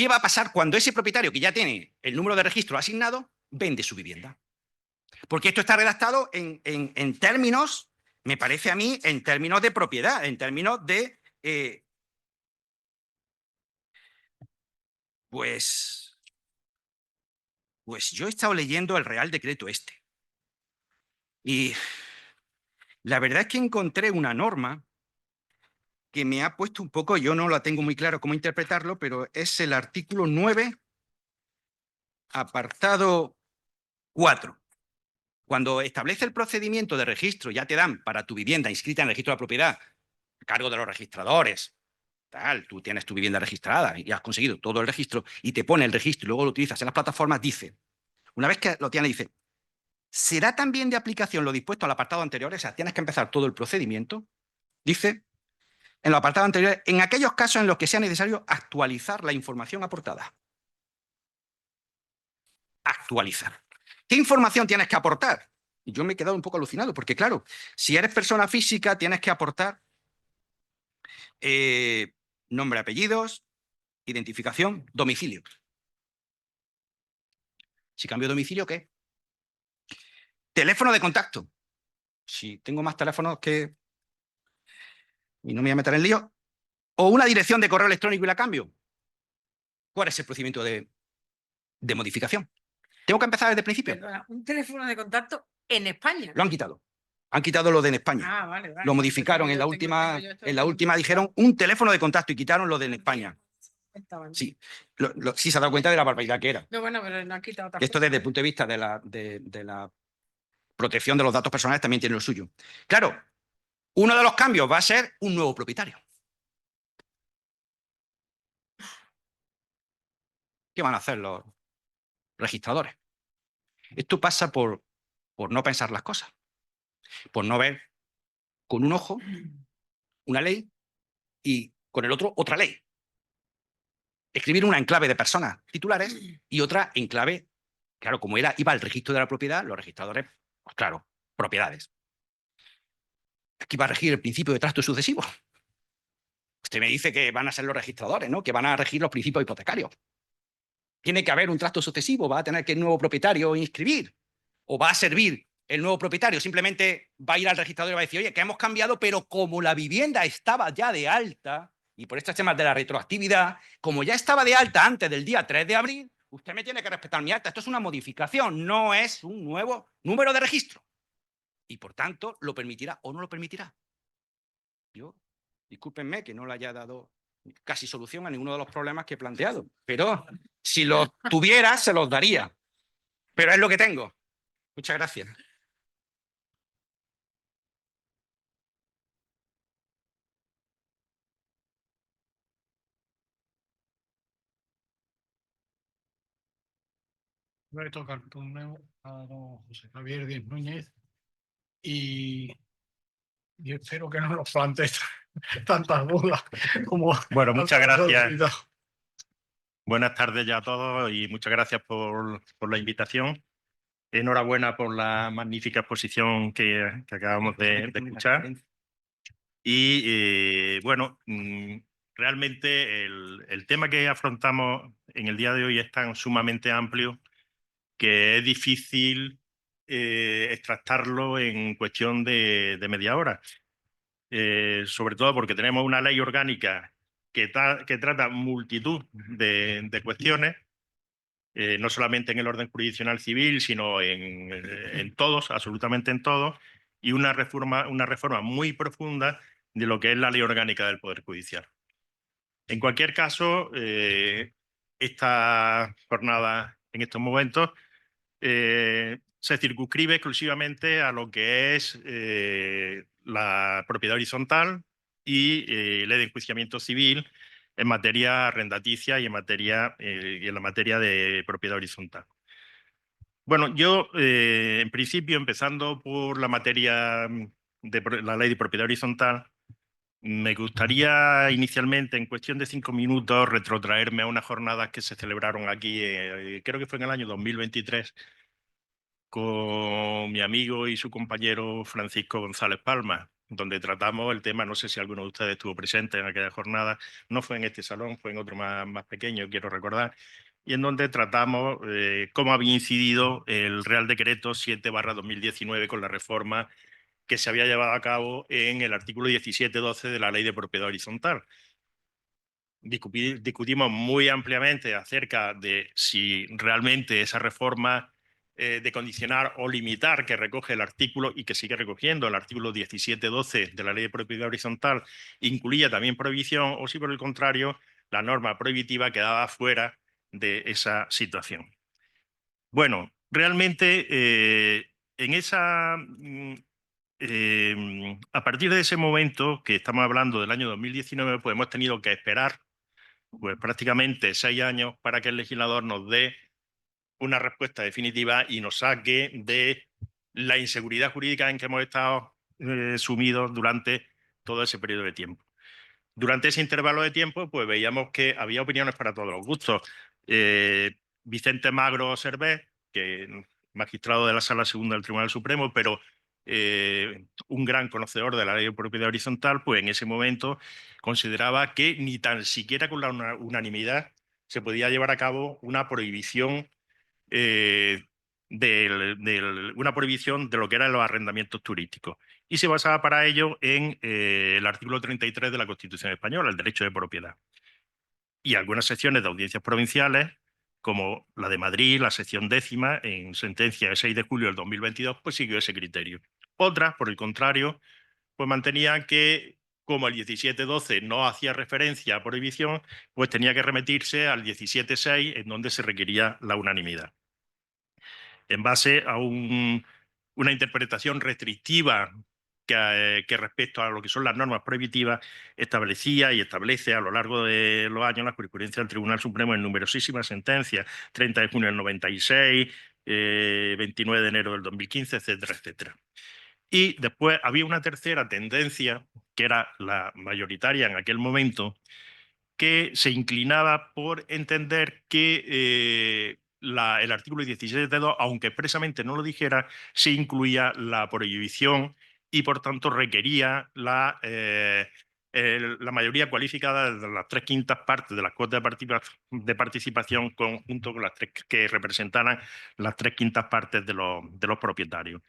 va a pasar cuando ese propietario que ya tiene el número de registro asignado vende su vivienda? Porque esto está redactado en términos, me parece a mí, en términos de propiedad, en términos de... Pues yo he estado leyendo el Real Decreto este. Y la verdad es que encontré una norma que me ha puesto un poco, yo no la tengo muy claro cómo interpretarlo, pero es el artículo 9, apartado 4. Cuando establece el procedimiento de registro, ya te dan para tu vivienda inscrita en el registro de la propiedad, a cargo de los registradores, tal, tú tienes tu vivienda registrada y has conseguido todo el registro y te pone el registro y luego lo utilizas en las plataformas, dice, una vez que lo tienes, dice, ¿será también de aplicación lo dispuesto al apartado anterior? O sea, tienes que empezar todo el procedimiento, dice, en los apartados anteriores, en aquellos casos en los que sea necesario actualizar la información aportada. Actualizar. ¿Qué información tienes que aportar? Yo me he quedado un poco alucinado, porque claro, si eres persona física, tienes que aportar nombre, apellidos, identificación, domicilio. Si cambio de domicilio, ¿qué? Teléfono de contacto. Si tengo más teléfonos que... y no me voy a meter en lío. O una dirección de correo electrónico y la cambio. ¿Cuál es el procedimiento de modificación? ¿Tengo que empezar desde el principio? Perdona, un teléfono de contacto en España. Lo han quitado. Han quitado lo de en España. Ah, vale, vale. Lo modificaron en la última, dijeron un teléfono de contacto y quitaron lo de en España. Sí, sí se ha dado cuenta de la barbaridad que era. No, bueno, pero no han quitado otra Esto cosa. desde el punto de vista de la protección de los datos personales también tiene lo suyo. Claro, uno de los cambios va a ser un nuevo propietario. ¿Qué van a hacer los registradores? Esto pasa por no pensar las cosas, por no ver con un ojo una ley y con el otro otra ley. Escribir una en clave de personas titulares y otra en clave, claro, como iba al registro de la propiedad, los registradores, pues claro, propiedades. Aquí va a regir el principio de trato sucesivo. Usted me dice que van a ser los registradores, ¿no? Que van a regir los principios hipotecarios. Tiene que haber un trato sucesivo, va a tener que el nuevo propietario inscribir, o va a servir el nuevo propietario, simplemente va a ir al registrador y va a decir, oye, que hemos cambiado, pero como la vivienda estaba ya de alta, y por estos temas de la retroactividad, como ya estaba de alta antes del día 3 de abril, usted me tiene que respetar mi acta. Esto es una modificación, no es un nuevo número de registro. Y por tanto, ¿lo permitirá o no lo permitirá? Yo, discúlpenme que no le haya dado casi solución a ninguno de los problemas que he planteado, pero si los tuviera, se los daría. Pero es lo que tengo. Muchas gracias. Voy a tocar turno a don José Javier Díez Núñez y espero que no nos plantees tantas dudas como... Bueno, muchas gracias. Buenas tardes ya a todos y muchas gracias por la invitación. Enhorabuena por la magnífica exposición que acabamos de escuchar. Y bueno, realmente el tema que afrontamos en el día de hoy es tan sumamente amplio que es difícil extractarlo en cuestión de media hora. Sobre todo porque tenemos una ley orgánica que trata multitud de cuestiones, no solamente en el orden jurisdiccional civil, sino en todos, absolutamente en todos, y una reforma muy profunda de lo que es la ley orgánica del Poder Judicial. En cualquier caso, esta jornada en estos momentos se circunscribe exclusivamente a lo que es la propiedad horizontal y ley de enjuiciamiento civil en materia arrendaticia y en la materia de propiedad horizontal. Bueno, yo en principio, empezando por la materia de la ley de propiedad horizontal, me gustaría inicialmente, en cuestión de 5 minutos, retrotraerme a unas jornadas que se celebraron aquí, creo que fue en el año 2023, con mi amigo y su compañero Francisco González Palma, donde tratamos el tema, no sé si alguno de ustedes estuvo presente en aquella jornada, no fue en este salón, fue en otro más pequeño, quiero recordar, y en donde tratamos cómo había incidido el Real Decreto 7/2019 con la reforma que se había llevado a cabo en el artículo 17.12 de la Ley de Propiedad Horizontal. Discutimos muy ampliamente acerca de si realmente esa reforma de condicionar o limitar que recoge el artículo y que sigue recogiendo el artículo 17.12 de la Ley de Propiedad Horizontal, incluía también prohibición, o si por el contrario, la norma prohibitiva quedaba fuera de esa situación. Bueno, realmente en esa... a partir de ese momento, que estamos hablando del año 2019, pues hemos tenido que esperar pues, prácticamente 6 años para que el legislador nos dé una respuesta definitiva y nos saque de la inseguridad jurídica en que hemos estado sumidos durante todo ese periodo de tiempo. Durante ese intervalo de tiempo, pues veíamos que había opiniones para todos los gustos. Vicente Magro Servet, que magistrado de la Sala Segunda del Tribunal Supremo, pero un gran conocedor de la Ley de Propiedad Horizontal, pues en ese momento consideraba que ni tan siquiera con la unanimidad se podía llevar a cabo una prohibición una prohibición de lo que eran los arrendamientos turísticos. Y se basaba para ello en el artículo 33 de la Constitución española, el derecho de propiedad. Y algunas secciones de audiencias provinciales, como la de Madrid, la sección 10ª, en sentencia de 6 de julio del 2022, pues siguió ese criterio. Otras, por el contrario, pues mantenían que, como el 17.12 no hacía referencia a prohibición, pues tenía que remitirse al 17.6, en donde se requería la unanimidad. En base a una interpretación restrictiva que respecto a lo que son las normas prohibitivas establecía y establece a lo largo de los años la jurisprudencia del Tribunal Supremo en numerosísimas sentencias, 30 de junio del 96, 29 de enero del 2015, etcétera, etcétera. Y después había una tercera tendencia, que era la mayoritaria en aquel momento, que se inclinaba por entender que el artículo 17.2, aunque expresamente no lo dijera, se incluía la prohibición y, por tanto, requería la mayoría cualificada de las 3/5 partes de las cuotas de participación conjunto con las que representaran las 3/5 partes de los propietarios.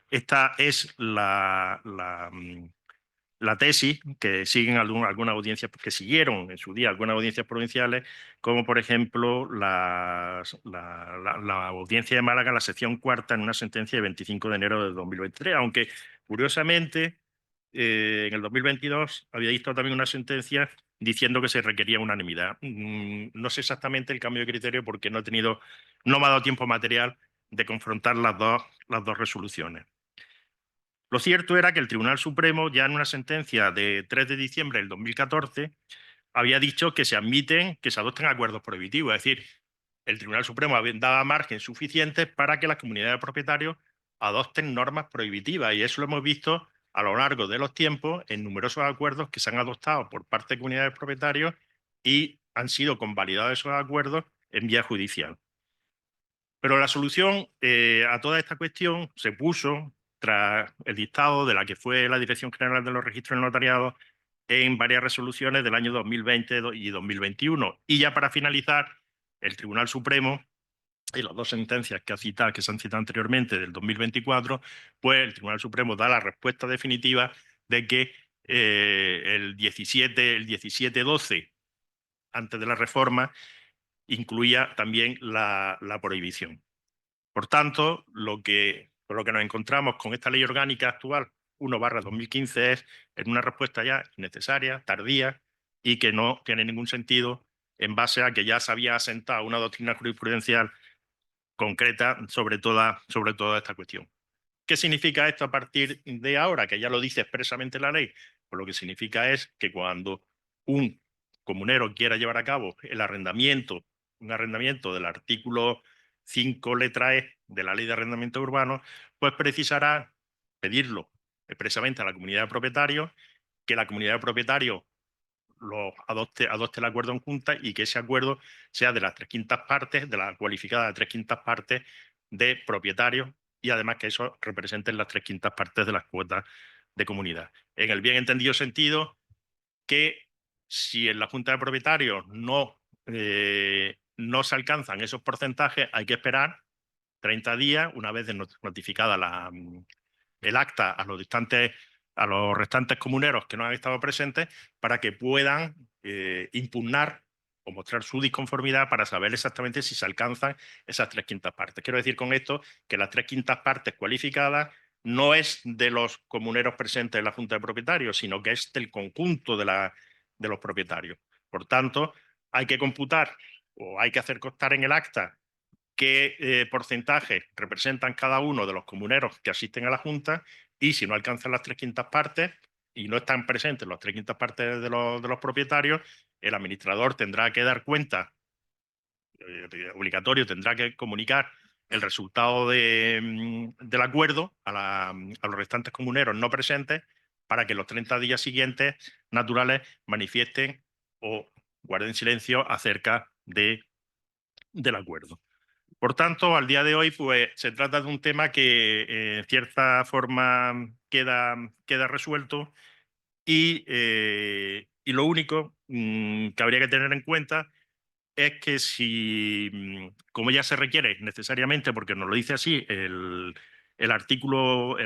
Esta es la tesis que siguen algunas audiencias, que siguieron en su día algunas audiencias provinciales, como por ejemplo la audiencia de Málaga, la sección 4ª, en una sentencia de 25 de enero de 2023, aunque curiosamente en el 2022 había dictado también una sentencia diciendo que se requería unanimidad. No sé exactamente el cambio de criterio porque no me ha dado tiempo material de confrontar las dos resoluciones. Lo cierto era que el Tribunal Supremo, ya en una sentencia de 3 de diciembre del 2014, había dicho que se adopten acuerdos prohibitivos. Es decir, el Tribunal Supremo daba margen suficiente para que las comunidades de propietarios adopten normas prohibitivas. Y eso lo hemos visto a lo largo de los tiempos en numerosos acuerdos que se han adoptado por parte de comunidades de propietarios y han sido convalidados esos acuerdos en vía judicial. Pero la solución a toda esta cuestión se puso tras el dictado de la que fue la Dirección General de los Registros del Notariado en varias resoluciones del año 2020 y 2021. Y ya para finalizar, el Tribunal Supremo, y las dos sentencias que se han citado anteriormente del 2024, pues el Tribunal Supremo da la respuesta definitiva de que el 17.12, antes de la reforma, incluía también la prohibición. Por tanto, lo que nos encontramos con esta ley orgánica actual 1/2015 es en una respuesta ya innecesaria, tardía y que no tiene ningún sentido en base a que ya se había asentado una doctrina jurisprudencial concreta sobre toda esta cuestión. ¿Qué significa esto a partir de ahora? Que ya lo dice expresamente la ley. Pues lo que significa es que cuando un comunero quiera llevar a cabo un arrendamiento del artículo 5 letra E de la Ley de Arrendamiento Urbano, pues precisará pedirlo expresamente a la comunidad de propietarios, que la comunidad de propietarios adopte el acuerdo en junta y que ese acuerdo sea de las 3/5 partes, de la cualificada de 3/5 partes de propietarios, y además que eso represente las 3/5 partes de las cuotas de comunidad. En el bien entendido sentido que si en la Junta de Propietarios no se alcanzan esos porcentajes, hay que esperar 30 días, una vez notificada el acta a los restantes comuneros que no han estado presentes, para que puedan impugnar o mostrar su disconformidad para saber exactamente si se alcanzan esas 3/5 partes. Quiero decir con esto que las 3/5 partes cualificadas no es de los comuneros presentes en la Junta de Propietarios, sino que es del conjunto de los propietarios. Por tanto, hay que computar o hay que hacer constar en el acta qué porcentaje representan cada uno de los comuneros que asisten a la Junta, y si no alcanzan las 3/5 partes y no están presentes las 3/5 partes de los propietarios, el administrador tendrá que dar cuenta, obligatorio, tendrá que comunicar el resultado del acuerdo a los restantes comuneros no presentes para que los 30 días siguientes naturales manifiesten o guarden silencio acerca del acuerdo. Por tanto, al día de hoy, pues se trata de un tema que en cierta forma queda resuelto, y lo único que habría que tener en cuenta es que si, como ya se requiere necesariamente, porque nos lo dice así el artículo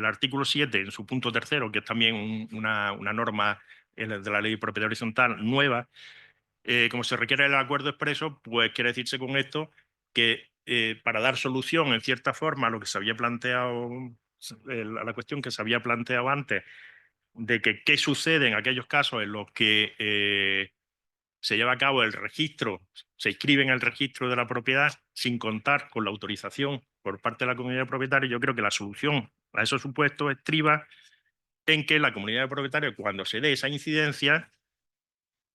7 en su punto tercero, que es también una norma de la ley de propiedad horizontal nueva, como se requiere el acuerdo expreso, pues quiere decirse con esto que para dar solución en cierta forma a lo que se había planteado, a la cuestión que se había planteado antes, de que qué sucede en aquellos casos en los que se lleva a cabo el registro, se inscribe en el registro de la propiedad sin contar con la autorización por parte de la comunidad de propietarios. Yo creo que la solución a esos supuestos estriba en que la comunidad de propietarios, cuando se dé esa incidencia,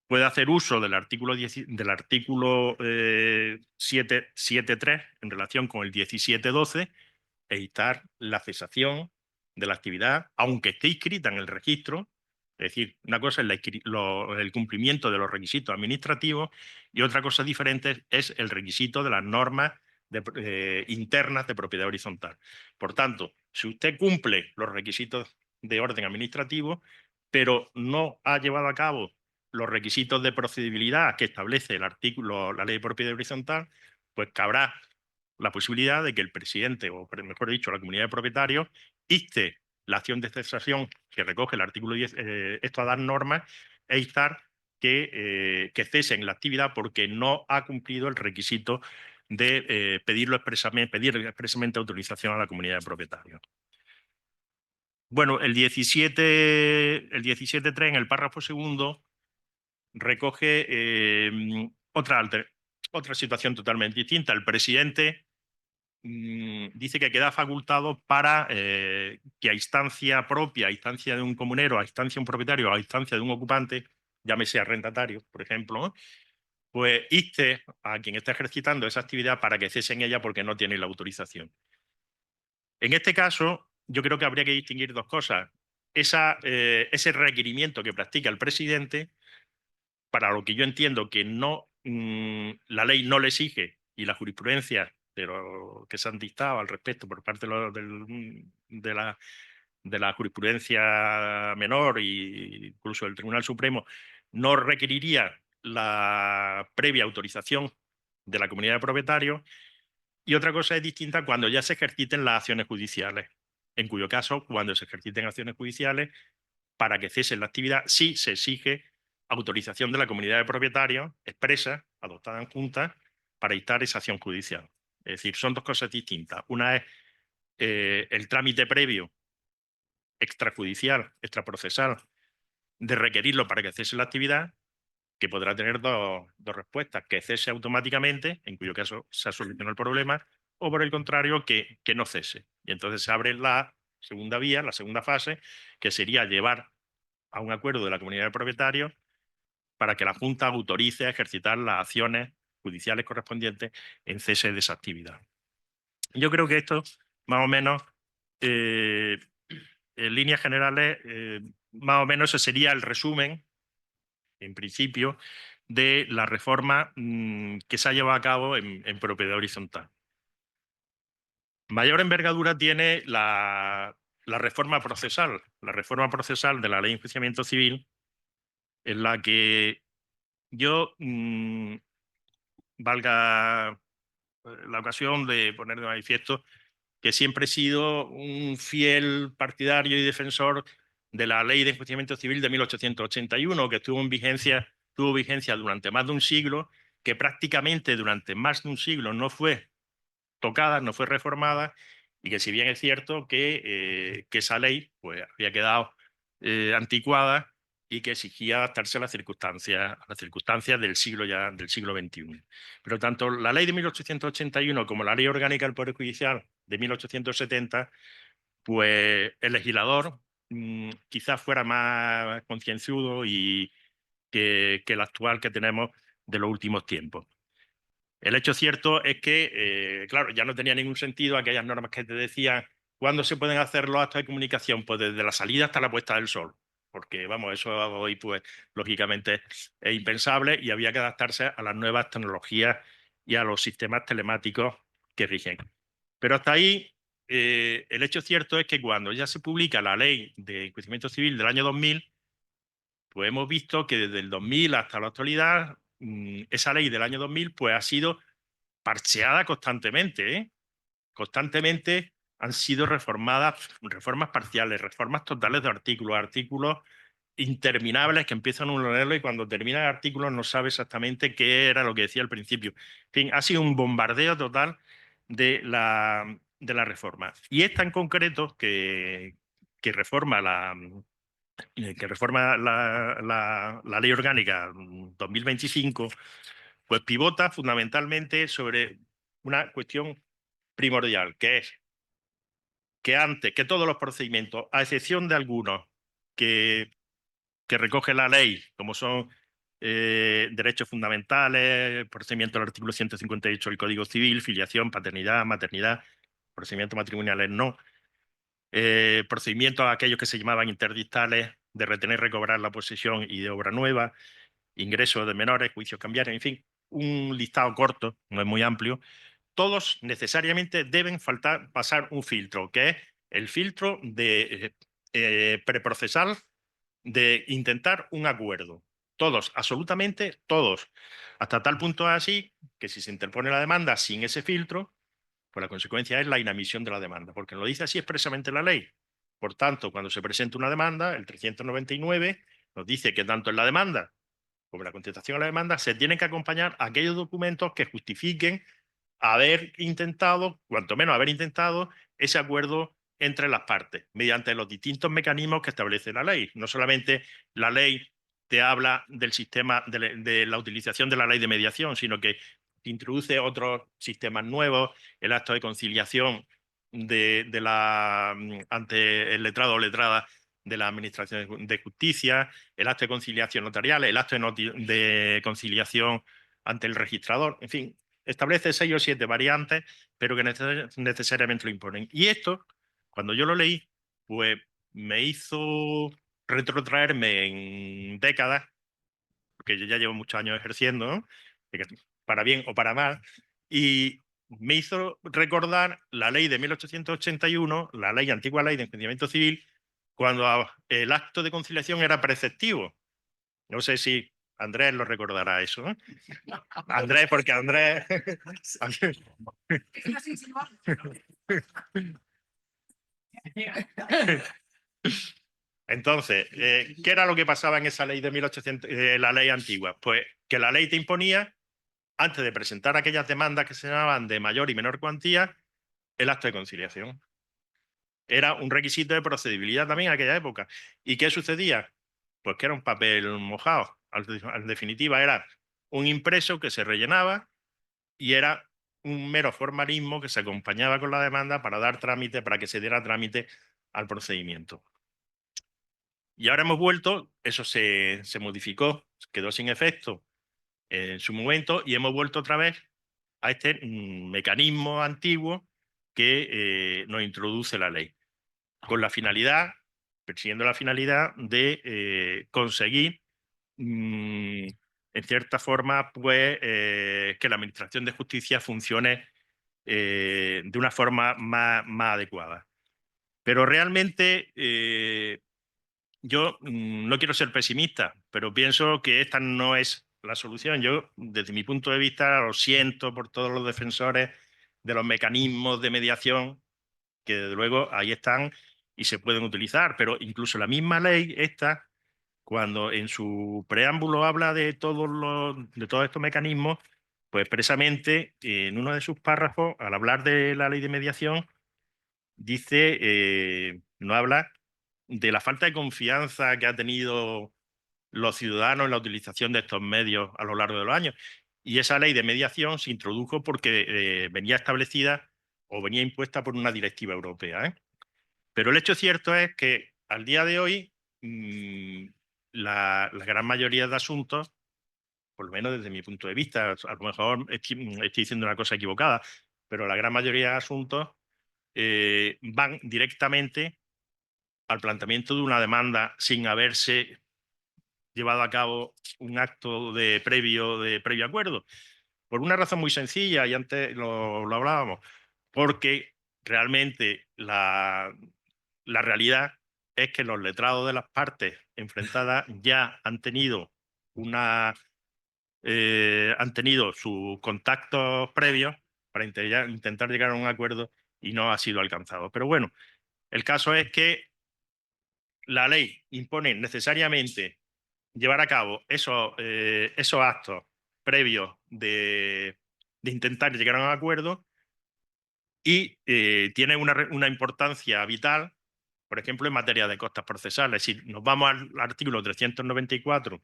puede hacer uso del artículo 7.3 en relación con el 17.12 e dictar la cesación de la actividad, aunque esté inscrita en el registro. Es decir, una cosa es el cumplimiento de los requisitos administrativos, y otra cosa diferente es el requisito de las normas internas de propiedad horizontal. Por tanto, si usted cumple los requisitos de orden administrativo, pero no ha llevado a cabo los requisitos de procedibilidad que establece la ley de propiedad horizontal, pues cabrá la posibilidad de que el presidente, o mejor dicho, la comunidad de propietarios, inste la acción de cesación que recoge el artículo 10, esto a dar normas, e instar que cesen la actividad porque no ha cumplido el requisito de pedir expresamente autorización a la comunidad de propietarios. Bueno, el 17.3 en el párrafo segundo recoge otra situación totalmente distinta. El presidente dice que queda facultado para que a instancia propia, a instancia de un comunero, a instancia de un propietario, a instancia de un ocupante, llámese arrendatario, por ejemplo, ¿no?, pues inste a quien está ejercitando esa actividad para que cese en ella porque no tiene la autorización. En este caso, yo creo que habría que distinguir dos cosas. Ese requerimiento que practica el presidente, para lo que yo entiendo que no, la ley no le exige, y la jurisprudencia de lo que se han dictado al respecto por parte de la jurisprudencia menor e incluso del Tribunal Supremo, no requeriría la previa autorización de la comunidad de propietarios. Y otra cosa es distinta cuando ya se ejerciten las acciones judiciales, en cuyo caso, cuando se ejerciten acciones judiciales, para que cesen la actividad, sí se exige autorización de la comunidad de propietarios expresa, adoptada en junta, para dictar esa acción judicial. Es decir, son dos cosas distintas. Una es el trámite previo, extrajudicial, extraprocesal, de requerirlo para que cese la actividad, que podrá tener dos respuestas: que cese automáticamente, en cuyo caso se ha solucionado el problema, o por el contrario, que no cese. Y entonces se abre la segunda vía, la segunda fase, que sería llevar a un acuerdo de la comunidad de propietarios para que la Junta autorice a ejercitar las acciones judiciales correspondientes en cese de esa actividad. Yo creo que esto, más o menos, en líneas generales, más o menos ese sería el resumen, en principio, de la reforma que se ha llevado a cabo en propiedad horizontal. Mayor envergadura tiene la reforma procesal de la ley de enjuiciamiento civil, en la que yo, valga la ocasión de poner de manifiesto que siempre he sido un fiel partidario y defensor de la ley de enjuiciamiento civil de 1881, que tuvo vigencia durante más de un siglo que prácticamente durante más de un siglo no fue tocada, no fue reformada, y que si bien es cierto que esa ley pues, había quedado anticuada y que exigía adaptarse a las circunstancias del siglo XXI. Pero tanto la ley de 1881 como la ley orgánica del Poder Judicial de 1870, pues el legislador quizás fuera más concienzudo y que el actual que tenemos de los últimos tiempos. El hecho cierto es que, claro, ya no tenía ningún sentido aquellas normas que te decían cuándo se pueden hacer los actos de comunicación, pues desde la salida hasta la puesta del sol, porque, vamos, eso hoy, pues, lógicamente es impensable y había que adaptarse a las nuevas tecnologías y a los sistemas telemáticos que rigen. Pero hasta ahí, el hecho cierto es que cuando ya se publica la ley de enjuiciamiento civil del año 2000, pues hemos visto que desde el 2000 hasta la actualidad, esa ley del año 2000 pues, ha sido parcheada constantemente, ¿eh? Constantemente han sido reformadas, reformas parciales, reformas totales de artículos interminables que empiezan un leerlo y cuando termina el artículo no sabe exactamente qué era lo que decía al principio. En fin, ha sido un bombardeo total de la reforma. Y esta en concreto que reforma la ley orgánica 2025, pues pivota fundamentalmente sobre una cuestión primordial, que es que antes que todos los procedimientos, a excepción de algunos que recoge la ley, como son derechos fundamentales, procedimiento del artículo 158 del Código Civil, filiación, paternidad, maternidad, procedimientos matrimoniales no, procedimientos aquellos que se llamaban interdictales de retener y recobrar la posesión y de obra nueva, ingresos de menores, juicios cambiarios, en fin, un listado corto, no es muy amplio, todos necesariamente deben pasar un filtro, que es el filtro de preprocesal de intentar un acuerdo. Todos, absolutamente todos. Hasta tal punto así que si se interpone la demanda sin ese filtro, pues la consecuencia es la inadmisión de la demanda, porque lo dice así expresamente la ley. Por tanto, cuando se presenta una demanda, el 399 nos dice que tanto en la demanda como en la contestación a la demanda se tienen que acompañar aquellos documentos que justifiquen haber intentado, cuanto menos haber intentado, ese acuerdo entre las partes, mediante los distintos mecanismos que establece la ley. No solamente la ley te habla del sistema, de la utilización de la ley de mediación, sino que introduce otros sistemas nuevos, el acto de conciliación ante el letrado o letrada de la Administración de Justicia, el acto de conciliación notarial, el acto de conciliación ante el registrador, en fin, establece 6 o 7 variantes, pero que necesariamente lo imponen. Y esto, cuando yo lo leí, pues me hizo retrotraerme en décadas, porque yo ya llevo muchos años ejerciendo, ¿no? Para bien o para mal, y me hizo recordar la ley de 1881, la antigua ley de enjuiciamiento civil, cuando el acto de conciliación era preceptivo. No sé si Andrés lo recordará eso, ¿no? Andrés, porque Andrés... Entonces, ¿qué era lo que pasaba en esa ley de 1800, la ley antigua? Pues que la ley te imponía, antes de presentar aquellas demandas que se llamaban de mayor y menor cuantía, el acto de conciliación. Era un requisito de procedibilidad también en aquella época. ¿Y qué sucedía? Pues que era un papel mojado. En definitiva, era un impreso que se rellenaba y era un mero formalismo que se acompañaba con la demanda para dar trámite, para que se diera trámite al procedimiento. Y ahora hemos vuelto, eso se modificó, quedó sin efecto en su momento y hemos vuelto otra vez a este mecanismo antiguo que nos introduce la ley, con la finalidad, persiguiendo la finalidad de conseguir, en cierta forma, pues, que la Administración de Justicia funcione de una forma más adecuada. Pero realmente yo no quiero ser pesimista, pero pienso que esta no es la solución. Yo, desde mi punto de vista, lo siento por todos los defensores de los mecanismos de mediación, que desde luego ahí están y se pueden utilizar, pero incluso la misma ley esta, cuando en su preámbulo habla de todos estos mecanismos, pues expresamente en uno de sus párrafos, al hablar de la ley de mediación, dice, no habla de la falta de confianza que ha tenido los ciudadanos en la utilización de estos medios a lo largo de los años. Y esa ley de mediación se introdujo porque venía establecida o venía impuesta por una directiva europea, ¿eh? Pero el hecho cierto es que al día de hoy la gran mayoría de asuntos, por lo menos desde mi punto de vista, a lo mejor estoy diciendo una cosa equivocada, pero la gran mayoría de asuntos van directamente al planteamiento de una demanda sin haberse llevado a cabo un acto de previo acuerdo. Por una razón muy sencilla, y antes lo hablábamos, porque realmente la realidad es que los letrados de las partes enfrentadas ya han tenido sus contactos previos para intentar llegar a un acuerdo y no ha sido alcanzado. Pero bueno, el caso es que la ley impone necesariamente llevar a cabo esos actos previos de intentar llegar a un acuerdo y tiene una importancia vital, por ejemplo, en materia de costas procesales. Si nos vamos al artículo 394,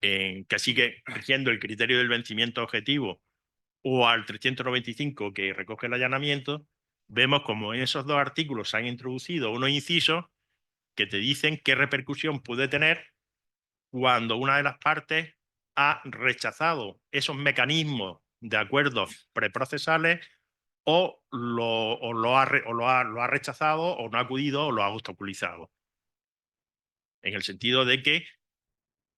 que sigue rigiendo el criterio del vencimiento objetivo, o al 395, que recoge el allanamiento, vemos como en esos dos artículos se han introducido unos incisos que te dicen qué repercusión puede tener cuando una de las partes ha rechazado esos mecanismos de acuerdos preprocesales o lo ha rechazado o no ha acudido o lo ha obstaculizado. En el sentido de que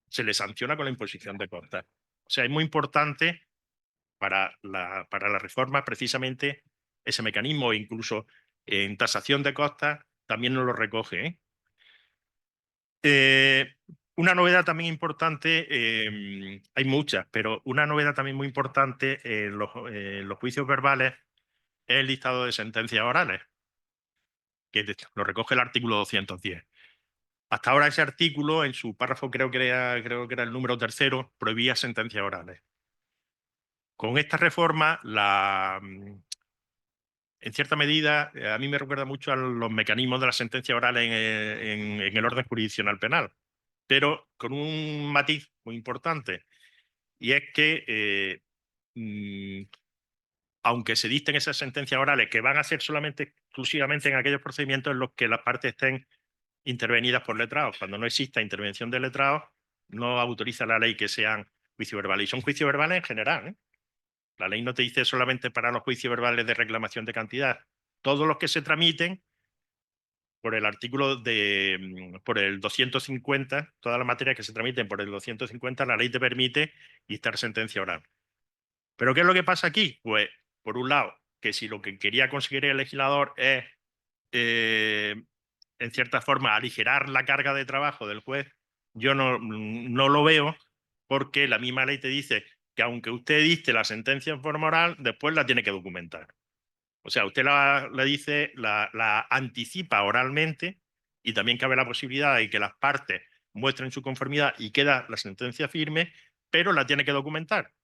se le sanciona con la imposición de costas. O sea, es muy importante para la reforma precisamente ese mecanismo, incluso en tasación de costas también nos lo recoge, ¿eh? Una novedad también importante, hay muchas, pero una novedad también muy importante en los juicios verbales es el listado de sentencias orales, que lo recoge el artículo 210. Hasta ahora ese artículo, en su párrafo creo que era el número 3, prohibía sentencias orales. Con esta reforma, en cierta medida, a mí me recuerda mucho a los mecanismos de la sentencia oral en el orden jurisdiccional penal, pero con un matiz muy importante, y es que aunque se dicten esas sentencias orales que van a ser exclusivamente en aquellos procedimientos en los que las partes estén intervenidas por letrados, cuando no exista intervención de letrados, no autoriza la ley que sean juicios verbales, y son juicios verbales en general, ¿eh? La ley no te dice solamente para los juicios verbales de reclamación de cantidad. Todos los que se tramiten por el artículo por el 250, todas las materias que se tramiten por el 250, la ley te permite dictar sentencia oral. ¿Pero qué es lo que pasa aquí? Pues, por un lado, que si lo que quería conseguir el legislador es, en cierta forma, aligerar la carga de trabajo del juez, yo no lo veo, porque la misma ley te dice que aunque usted dicte la sentencia en forma oral, después la tiene que documentar. O sea, usted la anticipa oralmente, y también cabe la posibilidad de que las partes muestren su conformidad y queda la sentencia firme, pero la tiene que documentar.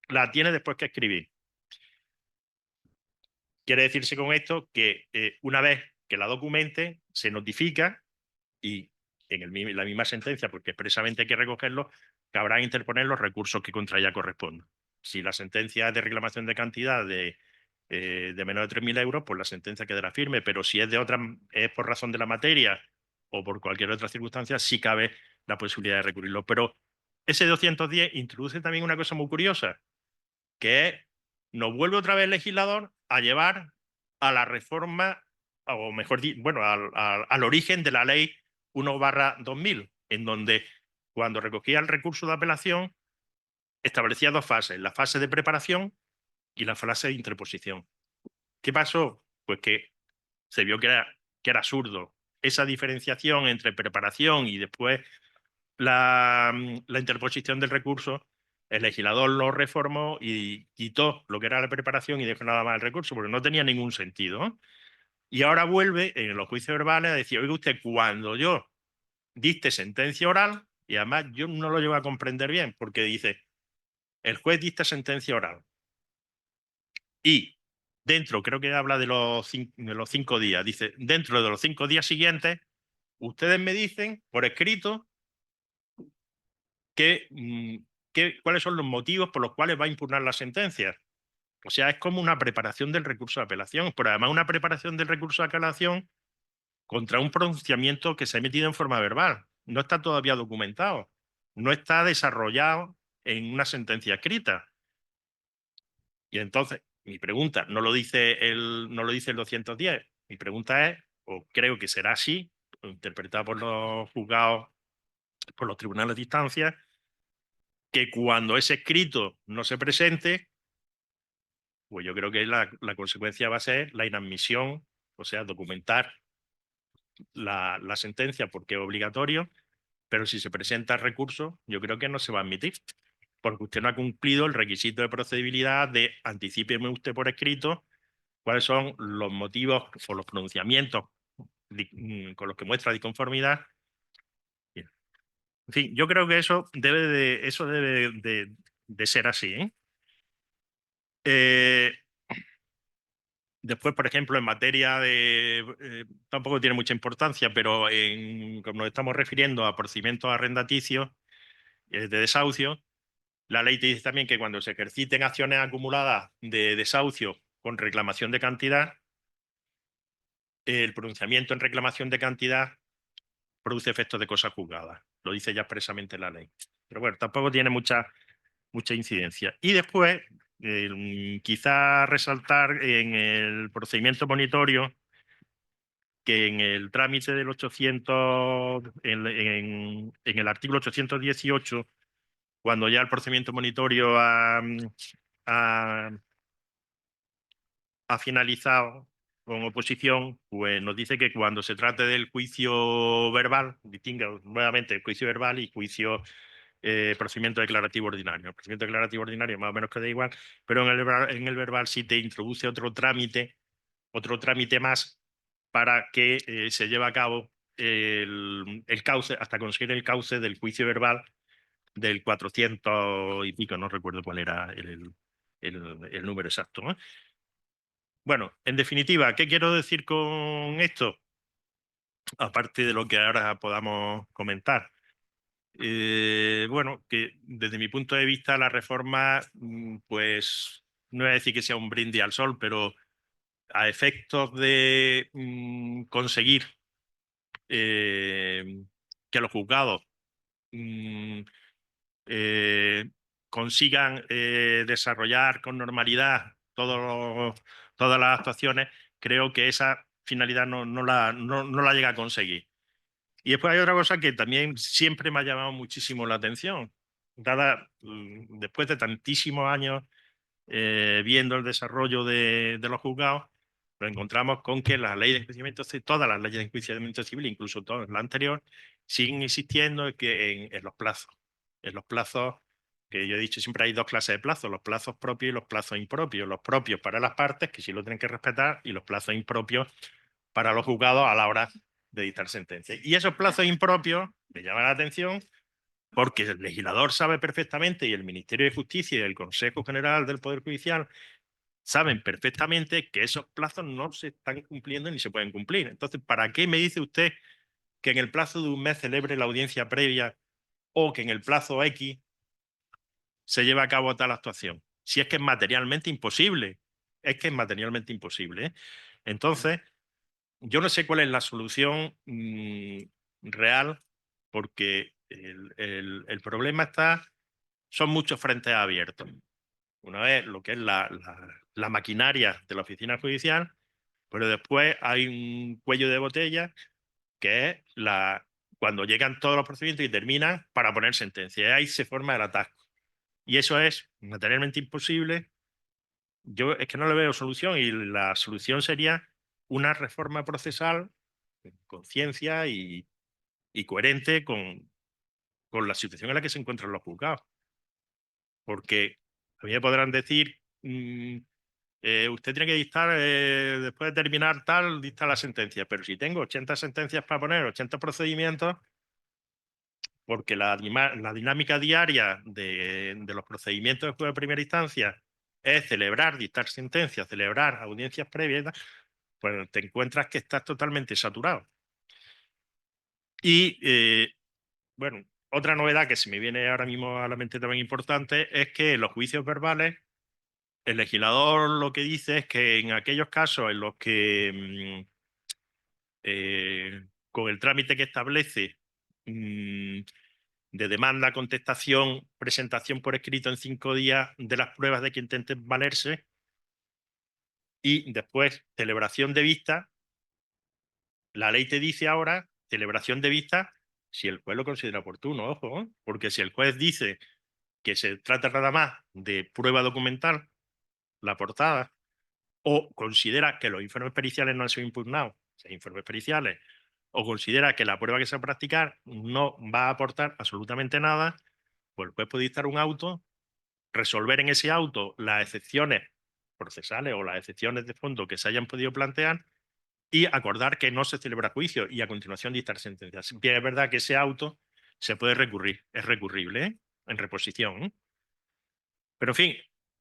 La tiene después que escribir. Quiere decirse con esto que una vez que la documente, se notifica y en la misma sentencia, porque expresamente hay que recogerlo, cabrá interponer los recursos que contra ella correspondan. Si la sentencia es de reclamación de cantidad de menos de 3.000 euros, pues la sentencia quedará firme, pero si es por razón de la materia o por cualquier otra circunstancia, sí cabe la posibilidad de recurrirlo. Pero ese 210 introduce también una cosa muy curiosa, que es, nos vuelve otra vez el legislador a llevar a la reforma, o mejor dicho, bueno, al origen de la ley 1/2000, en donde cuando recogía el recurso de apelación establecía dos fases, la fase de preparación y la fase de interposición. ¿Qué pasó? Pues que se vio que era absurdo esa diferenciación entre preparación y después la interposición del recurso. El legislador lo reformó y quitó lo que era la preparación y dejó nada más el recurso, porque no tenía ningún sentido, ¿no? Y ahora vuelve en los juicios verbales a decir, oiga usted, cuando yo dicte sentencia oral, y además yo no lo llevo a comprender bien, porque dice, el juez dicta sentencia oral y dentro, creo que habla de los 5 días, dice, dentro de los 5 días siguientes, ustedes me dicen por escrito cuáles son los motivos por los cuales va a impugnar la sentencia. O sea, es como una preparación del recurso de apelación, pero además una preparación del recurso de apelación contra un pronunciamiento que se ha emitido en forma verbal. No está todavía documentado, no está desarrollado en una sentencia escrita. Y entonces, mi pregunta, no lo dice el 210, mi pregunta es, o creo que será así, interpretado por los juzgados, por los tribunales de instancia, que cuando ese escrito no se presente, pues yo creo que la consecuencia va a ser la inadmisión, o sea, documentar la sentencia porque es obligatorio, pero si se presenta el recurso, yo creo que no se va a admitir, porque usted no ha cumplido el requisito de procedibilidad de anticípeme usted por escrito cuáles son los motivos o los pronunciamientos con los que muestra disconformidad. Bien. En fin, yo creo que eso debe de ser así, ¿eh? Después, por ejemplo, en materia de... tampoco tiene mucha importancia, pero como nos estamos refiriendo a procedimientos arrendaticios de desahucio, la ley te dice también que cuando se ejerciten acciones acumuladas de desahucio con reclamación de cantidad, el pronunciamiento en reclamación de cantidad produce efectos de cosa juzgada. Lo dice ya expresamente la ley. Pero bueno, tampoco tiene mucha incidencia. Y después, quizá resaltar en el procedimiento monitorio que en el trámite del 800, en el artículo 818, cuando ya el procedimiento monitorio ha finalizado con oposición, pues nos dice que cuando se trate del juicio verbal, distingue nuevamente el juicio verbal y juicio procedimiento declarativo ordinario. El procedimiento declarativo ordinario más o menos queda igual, pero en el verbal sí te introduce otro trámite más para que se lleve a cabo el cauce, hasta conseguir el cauce del juicio verbal del 400 y pico, no recuerdo cuál era el número exacto, ¿no? Bueno, en definitiva, ¿qué quiero decir con esto? Aparte de lo que ahora podamos comentar. Bueno, que desde mi punto de vista la reforma, pues no voy a decir que sea un brindis al sol, pero a efectos de conseguir que los juzgados mm, consigan desarrollar con normalidad todas las actuaciones, creo que esa finalidad no la llega a conseguir. Y después hay otra cosa que también siempre me ha llamado muchísimo la atención, después de tantísimos años viendo el desarrollo de los juzgados, nos encontramos con que las leyes de enjuiciamiento, todas las leyes de enjuiciamiento civil, incluso todas la anterior, siguen insistiendo en los plazos. En los plazos, que yo he dicho, siempre hay dos clases de plazos, los plazos propios y los plazos impropios. Los propios para las partes, que sí lo tienen que respetar, y los plazos impropios para los juzgados a la hora de dictar sentencia. Y esos plazos impropios me llaman la atención porque el legislador sabe perfectamente y el Ministerio de Justicia y el Consejo General del Poder Judicial saben perfectamente que esos plazos no se están cumpliendo ni se pueden cumplir. Entonces, ¿para qué me dice usted que en el plazo de un mes celebre la audiencia previa o que en el plazo X se lleve a cabo tal actuación? Si es que es materialmente imposible. Es que es materialmente imposible, ¿eh? Entonces, yo no sé cuál es la solución real, porque el problema son muchos frentes abiertos. Una vez lo que es la maquinaria de la oficina judicial, pero después hay un cuello de botella que es cuando llegan todos los procedimientos y terminan para poner sentencia. Y ahí se forma el atasco. Y eso es materialmente imposible. Yo es que no le veo solución y la solución sería una reforma procesal con conciencia y coherente con la situación en la que se encuentran los juzgados. Porque a mí me podrán decir, usted tiene que dictar, después de terminar tal, dicta la sentencia. Pero si tengo 80 sentencias para poner, 80 procedimientos, porque la dinámica diaria de los procedimientos de juez de primera instancia es celebrar, dictar sentencias, celebrar audiencias previas, pues te encuentras que estás totalmente saturado. Y, bueno, otra novedad que se me viene ahora mismo a la mente también importante es que en los juicios verbales el legislador lo que dice es que en aquellos casos en los que con el trámite que establece de demanda, contestación, presentación por escrito en 5 días de las pruebas de que intenten valerse y después celebración de vista, la ley te dice ahora celebración de vista si el juez lo considera oportuno, ojo, ¿eh? Porque si el juez dice que se trata nada más de prueba documental, la portada, o considera que los informes periciales no han sido impugnados, informes periciales, o considera que la prueba que se va a practicar no va a aportar absolutamente nada, pues el juez puede dictar un auto, resolver en ese auto las excepciones procesales o las excepciones de fondo que se hayan podido plantear y acordar que no se celebra juicio y a continuación dictar sentencias. Bien, es verdad que ese auto se puede recurrir, es recurrible, ¿eh? En reposición, ¿eh? Pero en fin,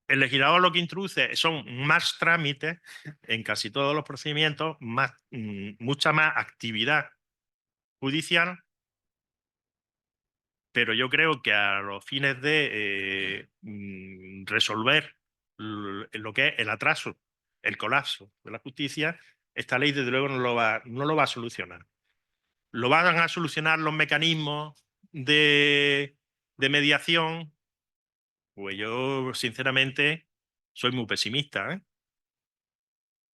el legislador lo que introduce son más trámites en casi todos los procedimientos, mucha más actividad judicial, pero yo creo que a los fines de resolver lo que es el atraso, el colapso de la justicia, esta ley desde luego no lo va a solucionar. ¿Lo van a solucionar los mecanismos de mediación? Pues yo, sinceramente, soy muy pesimista, ¿eh?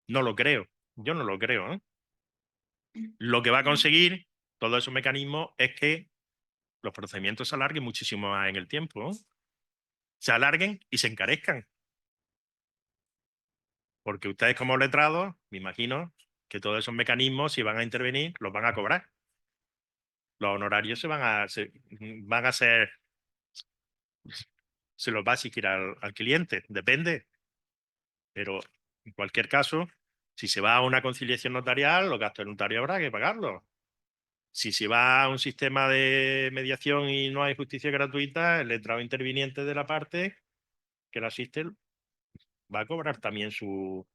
No lo creo. Yo no lo creo, ¿eh? Lo que va a conseguir todos esos mecanismos es que los procedimientos se alarguen muchísimo más en el tiempo, ¿eh? Se alarguen y se encarezcan. Porque ustedes como letrados, me imagino que todos esos mecanismos, si van a intervenir, los van a cobrar. Los honorarios van a ser, se los va a exigir al cliente, depende. Pero en cualquier caso, si se va a una conciliación notarial, los gastos del notario habrá que pagarlos. Si se va a un sistema de mediación y no hay justicia gratuita, el letrado interviniente de la parte que la asiste va a cobrar también su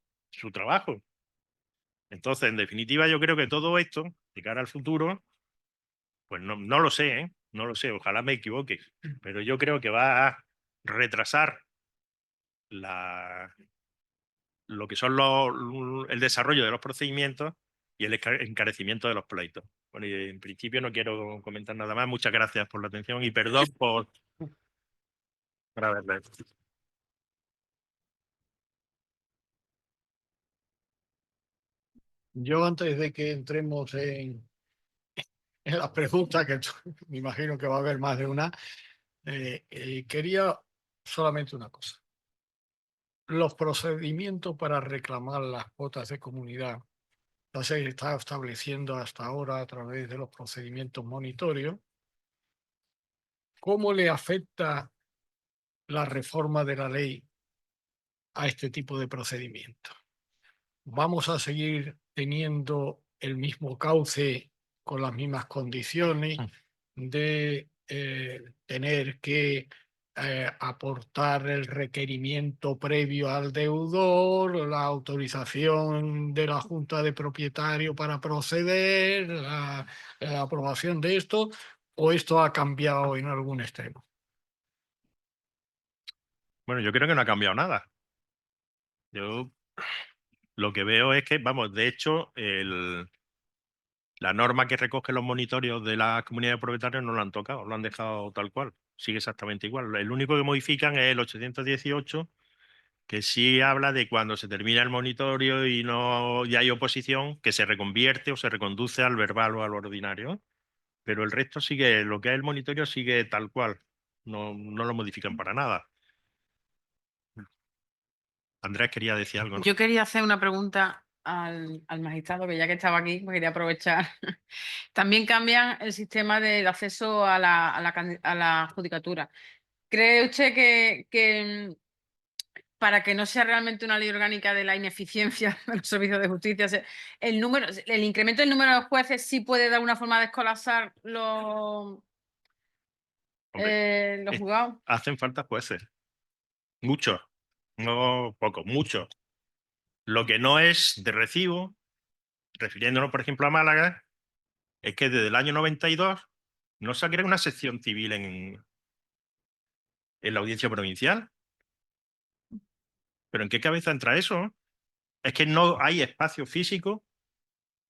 trabajo. Entonces, en definitiva, yo creo que todo esto, de cara al futuro, pues no lo sé, ¿eh? No lo sé, ojalá me equivoque, pero yo creo que va a retrasar lo que son el desarrollo de los procedimientos y el encarecimiento de los pleitos. Bueno, y en principio no quiero comentar nada más. Muchas gracias por la atención y perdón por haberle. Yo antes de que entremos en las preguntas, que me imagino que va a haber más de una, quería solamente una cosa. Los procedimientos para reclamar las cuotas de comunidad ya se está estableciendo hasta ahora a través de los procedimientos monitorios. ¿Cómo le afecta la reforma de la ley a este tipo de procedimientos? ¿Vamos a seguir teniendo el mismo cauce con las mismas condiciones de tener que aportar el requerimiento previo al deudor, la autorización de la Junta de Propietarios para proceder, la aprobación de esto, o esto ha cambiado en algún extremo? Bueno, yo creo que no ha cambiado nada. Yo lo que veo es que, vamos, de hecho, la norma que recoge los monitorios de las comunidades de propietarios no lo han tocado, lo han dejado tal cual. Sigue exactamente igual. El único que modifican es el 818, que sí habla de cuando se termina el monitorio y no ya hay oposición, que se reconvierte o se reconduce al verbal o al ordinario. Pero el resto sigue, lo que es el monitorio sigue tal cual. No lo modifican para nada. Andrés quería decir algo, ¿no? Yo quería hacer una pregunta al magistrado, que ya que estaba aquí, pues quería aprovechar. También cambian el sistema del acceso a la judicatura. ¿Cree usted que para que no sea realmente una ley orgánica de la ineficiencia de los servicios de justicia, el incremento del número de jueces sí puede dar una forma de descolapsar Hombre, los juzgados. hacen falta jueces. Muchos. No pocos, muchos. Lo que no es de recibo, refiriéndonos, por ejemplo, a Málaga, es que desde el año 92 no se ha creado una sección civil en la audiencia provincial. ¿Pero en qué cabeza entra eso? Es que no hay espacio físico,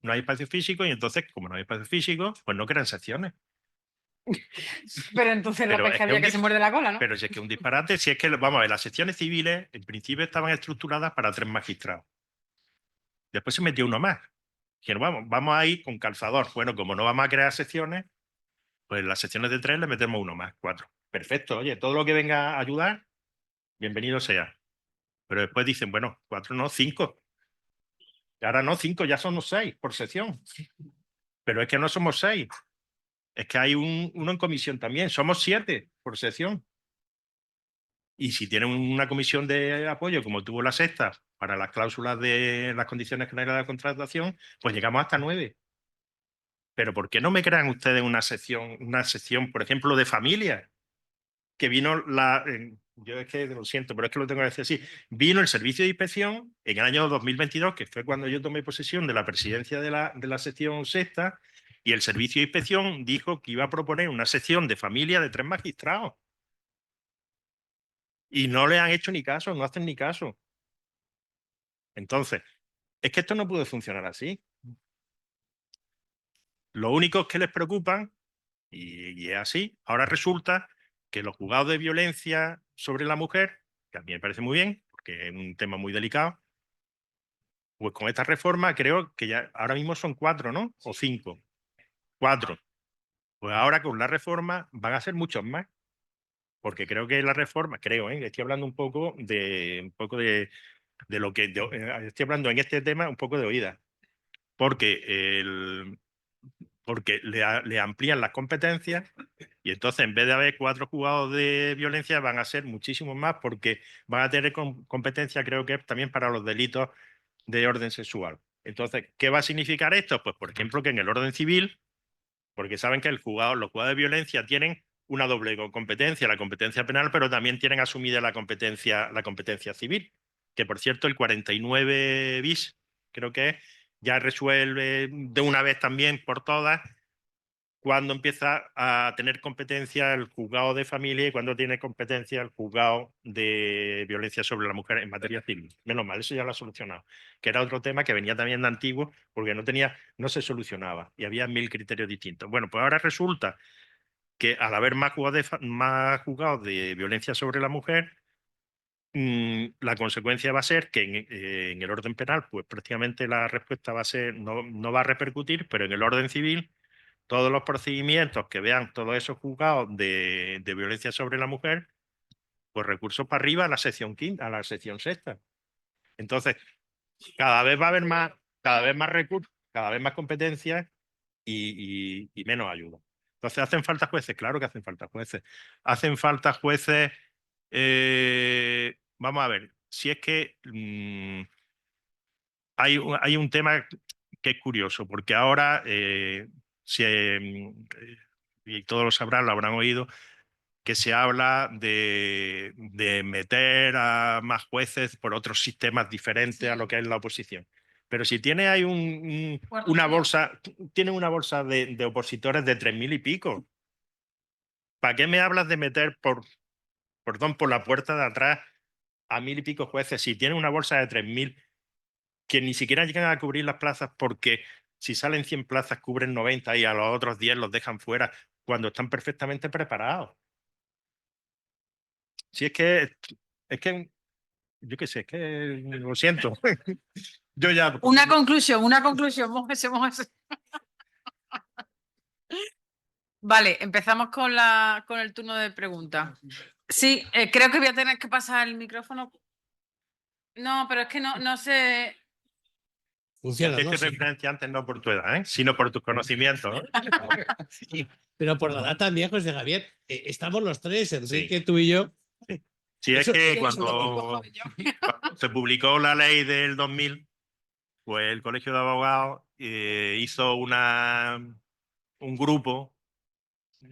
no hay espacio físico, y entonces, como no hay espacio físico, pues no crean secciones. Pero entonces la Pero es que pescadilla un que se muerde la cola, ¿no? Pero si es que un disparate, si es que, vamos a ver, las secciones civiles en principio estaban estructuradas para 3 magistrados. Después se metió uno más. Dijeron, vamos a ir con calzador. Bueno, como no vamos a crear secciones, pues las secciones de 3 le metemos uno más, 4. Perfecto, oye, todo lo que venga a ayudar, bienvenido sea. Pero después dicen, bueno, 4 no, 5. Ahora no, 5, ya somos 6 por sección. Pero es que no somos 6. Es que hay uno en comisión también. Somos 7 por sección. Y si tienen una comisión de apoyo, como tuvo la sexta, para las cláusulas de las condiciones generales de la contratación, pues llegamos hasta 9. Pero ¿por qué no me crean ustedes una sección, por ejemplo, de familia? Que vino yo es que lo siento, pero es que lo tengo que decir así. Vino el servicio de inspección en el año 2022, que fue cuando yo tomé posesión de la presidencia de la sección sexta, y el servicio de inspección dijo que iba a proponer una sección de familia de 3 magistrados. Y no le han hecho ni caso, no hacen ni caso. Entonces, es que esto no puede funcionar así. Lo único que les preocupan, y es así, ahora resulta que los juzgados de violencia sobre la mujer, que a mí me parece muy bien, porque es un tema muy delicado, pues con esta reforma creo que ya ahora mismo son 4, ¿no? O 5. 4. Pues ahora con la reforma van a ser muchos más. Porque creo que la reforma, estoy hablando un poco de lo que estoy hablando en este tema un poco de oídas. Porque le amplían las competencias, y entonces en vez de haber 4 juzgados de violencia van a ser muchísimos más, porque van a tener competencia, creo que también para los delitos de orden sexual. Entonces, ¿qué va a significar esto? Pues, por ejemplo, que en el orden civil, porque saben que los juzgados de violencia tienen una doble competencia, la competencia penal, pero también tienen asumida la competencia civil, que por cierto el 49 bis, creo que ya resuelve de una vez también por todas cuando empieza a tener competencia el juzgado de familia y cuando tiene competencia el juzgado de violencia sobre la mujer en materia civil. Menos mal, eso ya lo ha solucionado. Que era otro tema que venía también de antiguo porque no se solucionaba y había 1000 criterios distintos. Bueno, pues ahora resulta que al haber más juzgados de violencia sobre la mujer, la consecuencia va a ser que en el orden penal, pues prácticamente la respuesta va a ser, no va a repercutir, pero en el orden civil, todos los procedimientos que vean todos esos juzgados de violencia sobre la mujer, pues recursos para arriba a la sección quinta, a la sección sexta. Entonces, cada vez va a haber cada vez más recursos, cada vez más competencias y menos ayuda. Entonces, ¿hacen falta jueces? Claro que hacen falta jueces. Hacen falta jueces. Vamos a ver, si es que hay un tema que es curioso, porque ahora, y todos lo sabrán, lo habrán oído, que se habla de meter a más jueces por otros sistemas diferentes a lo que es la oposición. Pero si tiene ahí una bolsa de opositores de 3000 y pico, ¿para qué me hablas de meter por la puerta de atrás a 1000 y pico jueces si tiene una bolsa de 3000 que ni siquiera llegan a cubrir las plazas, porque si salen 100 plazas cubren 90 y a los otros 10 los dejan fuera cuando están perfectamente preparados? Si es que, yo qué sé, es que lo siento. Yo ya... Una conclusión, mójese. Vale, empezamos con el turno de preguntas. Sí, creo que voy a tener que pasar el micrófono. No, pero es que no sé. Funciona, Te ¿no? Sí. referencia antes no por tu edad, sino por tus conocimientos. Sí, pero por la edad también, José Javier. Estamos los tres, Enrique, Sí. tú y yo. Sí, es Eso- que eso- cuando se publicó la ley del 2000, pues el Colegio de Abogados hizo un grupo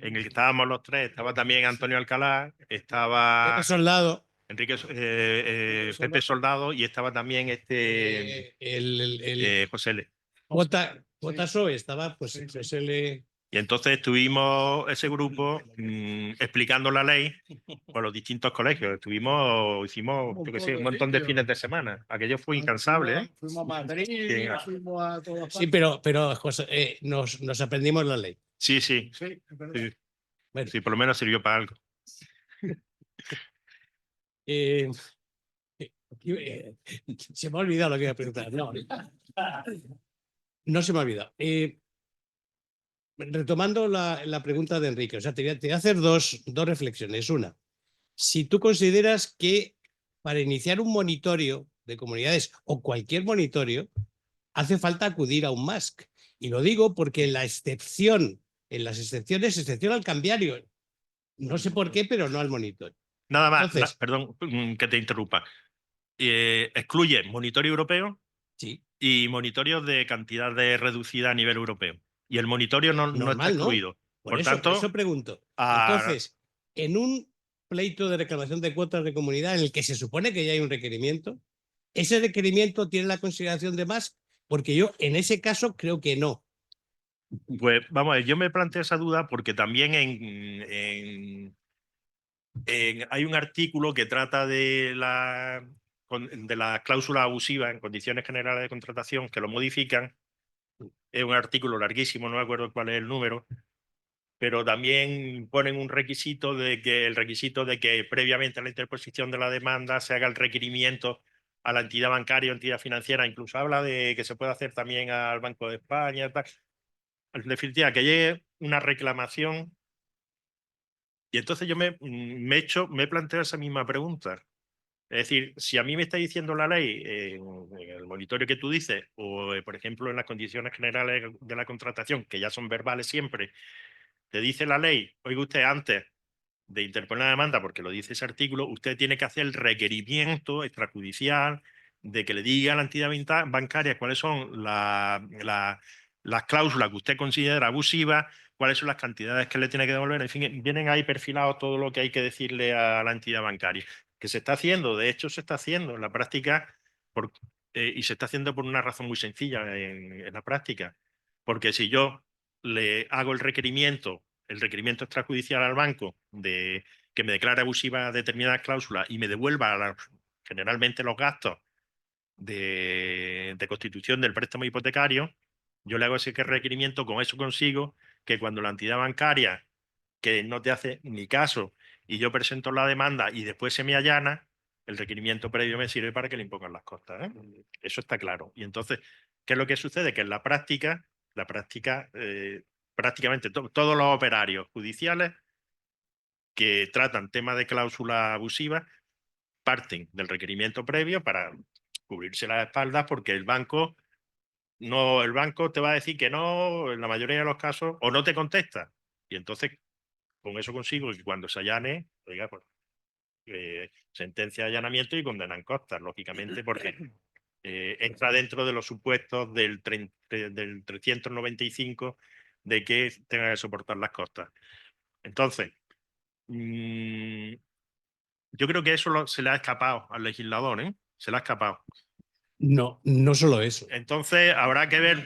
en el que estábamos los tres. Estaba también Antonio Alcalá, estaba Pepe Soldado, Pepe Soldado y estaba también José L. J. Soe estaba, pues Y entonces tuvimos ese grupo explicando la ley por los distintos colegios. Hicimos, yo qué sé, un montón de fines de semana. Aquello fue incansable, ¿eh? Fuimos a Madrid, Sí. fuimos a todas Sí, partes. pero José, nos aprendimos la ley. Sí, sí. Sí, es verdad. Sí, Bueno, sí, por lo menos sirvió para algo. eh, se me ha olvidado lo que iba a preguntar. No, no se me ha olvidado. Retomando la pregunta de Enrique, o sea, te voy a hacer dos reflexiones. Una, si tú consideras que para iniciar un monitorio de comunidades o cualquier monitorio, hace falta acudir a un MASC. Y lo digo porque en las excepciones, excepción al cambiario. No sé por qué, pero no al monitor. Nada más, Entonces, perdón que te interrumpa. Excluye monitorio europeo sí, y monitorios de cantidad de reducida a nivel europeo. Y el monitorio no está normal, ¿no? excluido. Por tanto, Por eso pregunto. Entonces, en un pleito de reclamación de cuotas de comunidad en el que se supone que ya hay un requerimiento, ¿ese requerimiento tiene la consideración de MASC? Porque yo en ese caso creo que no. pues vamos a ver, yo me planteo esa duda porque también hay un artículo que trata de la cláusula abusiva en condiciones generales de contratación que lo modifican. Es un artículo larguísimo, no me acuerdo cuál es el número, pero también ponen un requisito de que previamente a la interposición de la demanda se haga el requerimiento a la entidad bancaria o entidad financiera. Incluso habla de que se puede hacer también al Banco de España. Tal. En definitiva, que llegue una reclamación. Y entonces yo me he planteado esa misma pregunta. Es decir, si a mí me está diciendo la ley en el monitorio que tú dices, o por ejemplo en las condiciones generales de la contratación, que ya son verbales siempre, te dice la ley, oiga usted, antes de interponer la demanda, porque lo dice ese artículo, usted tiene que hacer el requerimiento extrajudicial de que le diga a la entidad bancaria cuáles son las cláusulas que usted considera abusivas, cuáles son las cantidades que le tiene que devolver. En fin, vienen ahí perfilados todo lo que hay que decirle a la entidad bancaria. Que se está haciendo, de hecho se está haciendo en la práctica, y se está haciendo por una razón muy sencilla en la práctica. Porque si yo le hago el requerimiento extrajudicial al banco de que me declare abusiva determinadas cláusulas y me devuelva generalmente los gastos de constitución del préstamo hipotecario, yo le hago ese requerimiento, con eso consigo que cuando la entidad bancaria, que no te hace ni caso, y yo presento la demanda y después se me allana, el requerimiento previo me sirve para que le impongan las costas, ¿eh? Eso está claro. Y entonces, ¿qué es lo que sucede? Que en la práctica, prácticamente todos los operarios judiciales que tratan temas de cláusula abusiva parten del requerimiento previo para cubrirse las espaldas, porque el banco te va a decir que no en la mayoría de los casos, o no te contesta. Y entonces con eso consigo que cuando se allane, oiga, pues, sentencia de allanamiento y condenan costas, lógicamente, porque entra dentro de los supuestos del 395 de que tenga que soportar las costas. Entonces, yo creo que eso se le ha escapado al legislador, ¿eh? Se le ha escapado. No, no solo eso. Entonces, habrá que ver,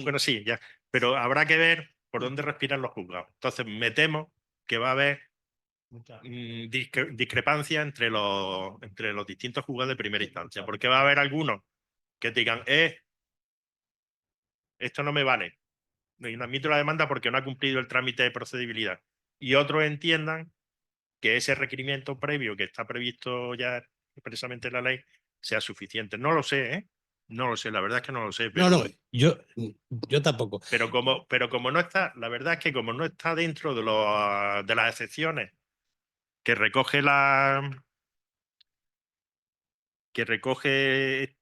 bueno, sí, ya, pero habrá que ver por dónde respiran los juzgados. Entonces, me temo que va a haber discrepancia entre los distintos juzgados de primera instancia, porque va a haber algunos que te digan, esto no me vale, no admito la demanda porque no ha cumplido el trámite de procedibilidad, y otros entiendan que ese requerimiento previo que está previsto ya expresamente en la ley sea suficiente. No lo sé, ¿eh? No lo sé, la verdad es que no lo sé. Pero, No, yo tampoco. Pero como no está, la verdad es que como no está dentro de las excepciones que recoge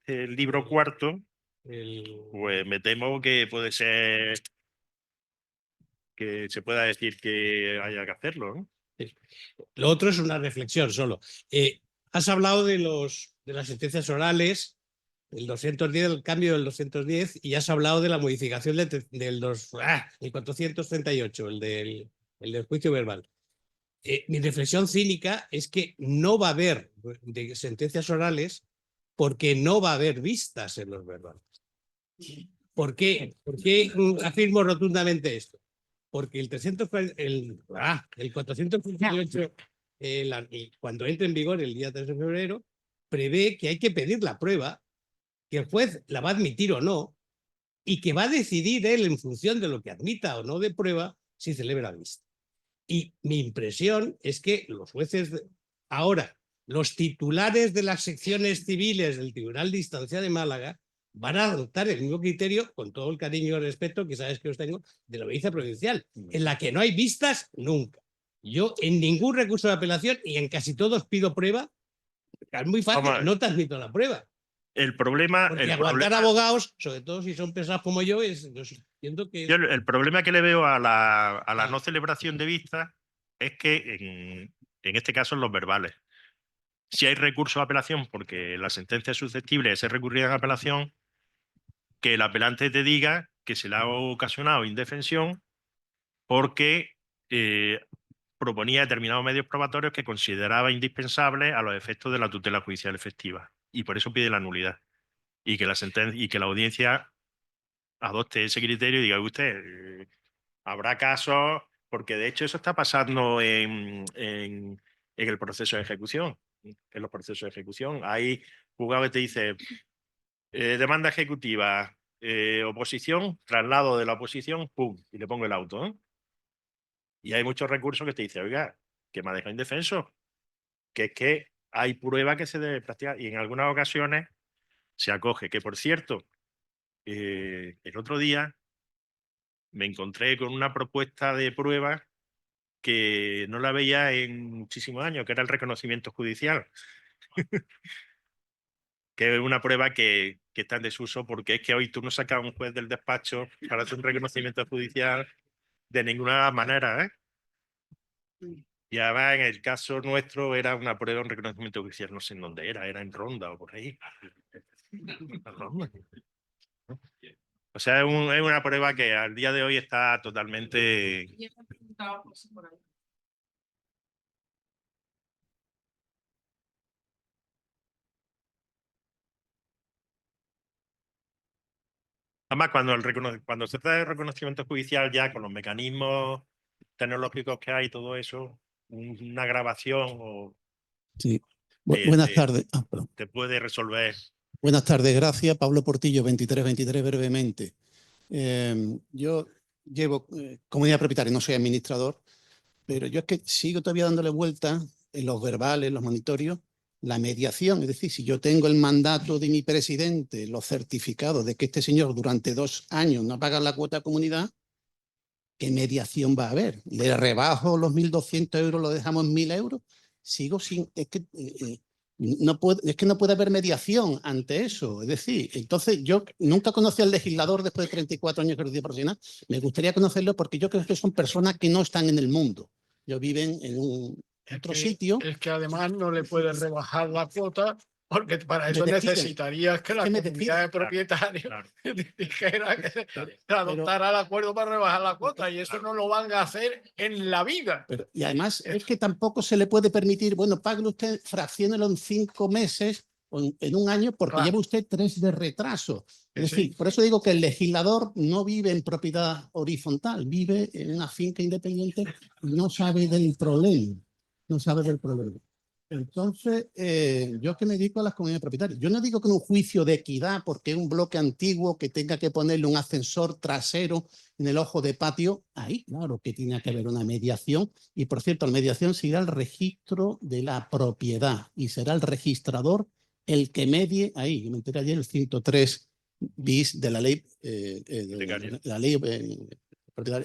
el libro cuarto, pues me temo que puede ser que se pueda decir que haya que hacerlo, ¿no? Lo otro es una reflexión solo. Has hablado de las sentencias orales el 210, el cambio del 210, y ya has hablado de la modificación el 438, el del juicio verbal. Mi reflexión cínica es que no va a haber de sentencias orales porque no va a haber vistas en los verbales. ¿Por qué? ¿Por qué afirmo rotundamente esto? Porque el 438, cuando entre en vigor el día 3 de febrero, prevé que hay que pedir la prueba, que el juez la va a admitir o no, y que va a decidir él, en función de lo que admita o no de prueba, si celebra la vista. Y mi impresión es que los jueces, ahora, los titulares de las secciones civiles del Tribunal de Instancia de Málaga, van a adoptar el mismo criterio, con todo el cariño y respeto que sabes que os tengo, de la audiencia provincial, en la que no hay vistas nunca. Yo en ningún recurso de apelación y en casi todos pido prueba. Es muy fácil, Vamos, no te admito la prueba. El problema... Porque aguantar abogados, sobre todo si son pesados como yo, siento que... Yo el problema que le veo a la no celebración de vistas es que en este caso en los verbales. Si hay recurso de apelación porque la sentencia es susceptible de ser recurrida en apelación, que el apelante te diga que se le ha ocasionado indefensión porque proponía determinados medios probatorios que consideraba indispensables a los efectos de la tutela judicial efectiva, y por eso pide la nulidad, y que la audiencia adopte ese criterio y diga: usted, habrá casos, porque de hecho eso está pasando en el proceso de ejecución. En los procesos de ejecución hay juzgado que te dice demanda ejecutiva, oposición, traslado de la oposición, pum, y le pongo el auto, ¿eh? Y hay muchos recursos que te dicen: oiga, que me ha dejado indefenso, que es que hay prueba que se debe practicar, y en algunas ocasiones se acoge. Que por cierto, el otro día me encontré con una propuesta de prueba que no la veía en muchísimos años, que era el reconocimiento judicial. Que es una prueba que está en desuso, porque es que hoy tú no sacas a un juez del despacho para hacer un reconocimiento judicial de ninguna manera, ¿eh? Y además en el caso nuestro era una prueba, un reconocimiento judicial, no sé en dónde era en Ronda o por ahí. O sea, es una prueba que al día de hoy está totalmente... Además, cuando se trata de reconocimiento judicial, ya con los mecanismos tecnológicos que hay, todo eso, una grabación o Sí. Buenas tardes. te puede resolver. Buenas tardes, gracias. Pablo Portillo, 2323, brevemente. Yo llevo comunidad propietaria, no soy administrador, pero yo es que sigo todavía dándole vuelta en los verbales, los monitorios, la mediación. Es decir, si yo tengo el mandato de mi presidente, los certificados de que este señor durante 2 años no paga la cuota de comunidad, ¿qué mediación va a haber? ¿Le rebajo los 1.200 euros, lo dejamos en 1.000 euros? Sigo sin... Es que no puede haber mediación ante eso. Es decir, entonces yo nunca conocí al legislador después de 34 años de ejercicio profesional. Me gustaría conocerlo porque yo creo que son personas que no están en el mundo. Ellos viven en otro sitio. Es que además no le puedes rebajar la cuota, porque para eso necesitarías que la comunidad de propietarios dijera que adoptara el acuerdo para rebajar la cuota, y eso no lo van a hacer en la vida. Y además es que tampoco se le puede permitir, bueno, pague usted, fracciónelo en 5 meses o en 1 año, porque lleva usted 3 de retraso. Es decir, por eso digo que el legislador no vive en propiedad horizontal, vive en una finca independiente y no sabe del problema. No sabe del problema. Entonces, yo que me dedico a las comunidades propietarias. Yo no digo que en un juicio de equidad, porque es un bloque antiguo que tenga que ponerle un ascensor trasero en el ojo de patio, ahí claro que tiene que haber una mediación. Y por cierto, la mediación será el registro de la propiedad y será el registrador el que medie ahí. Yo me enteré ayer el 103 bis de la ley, la ley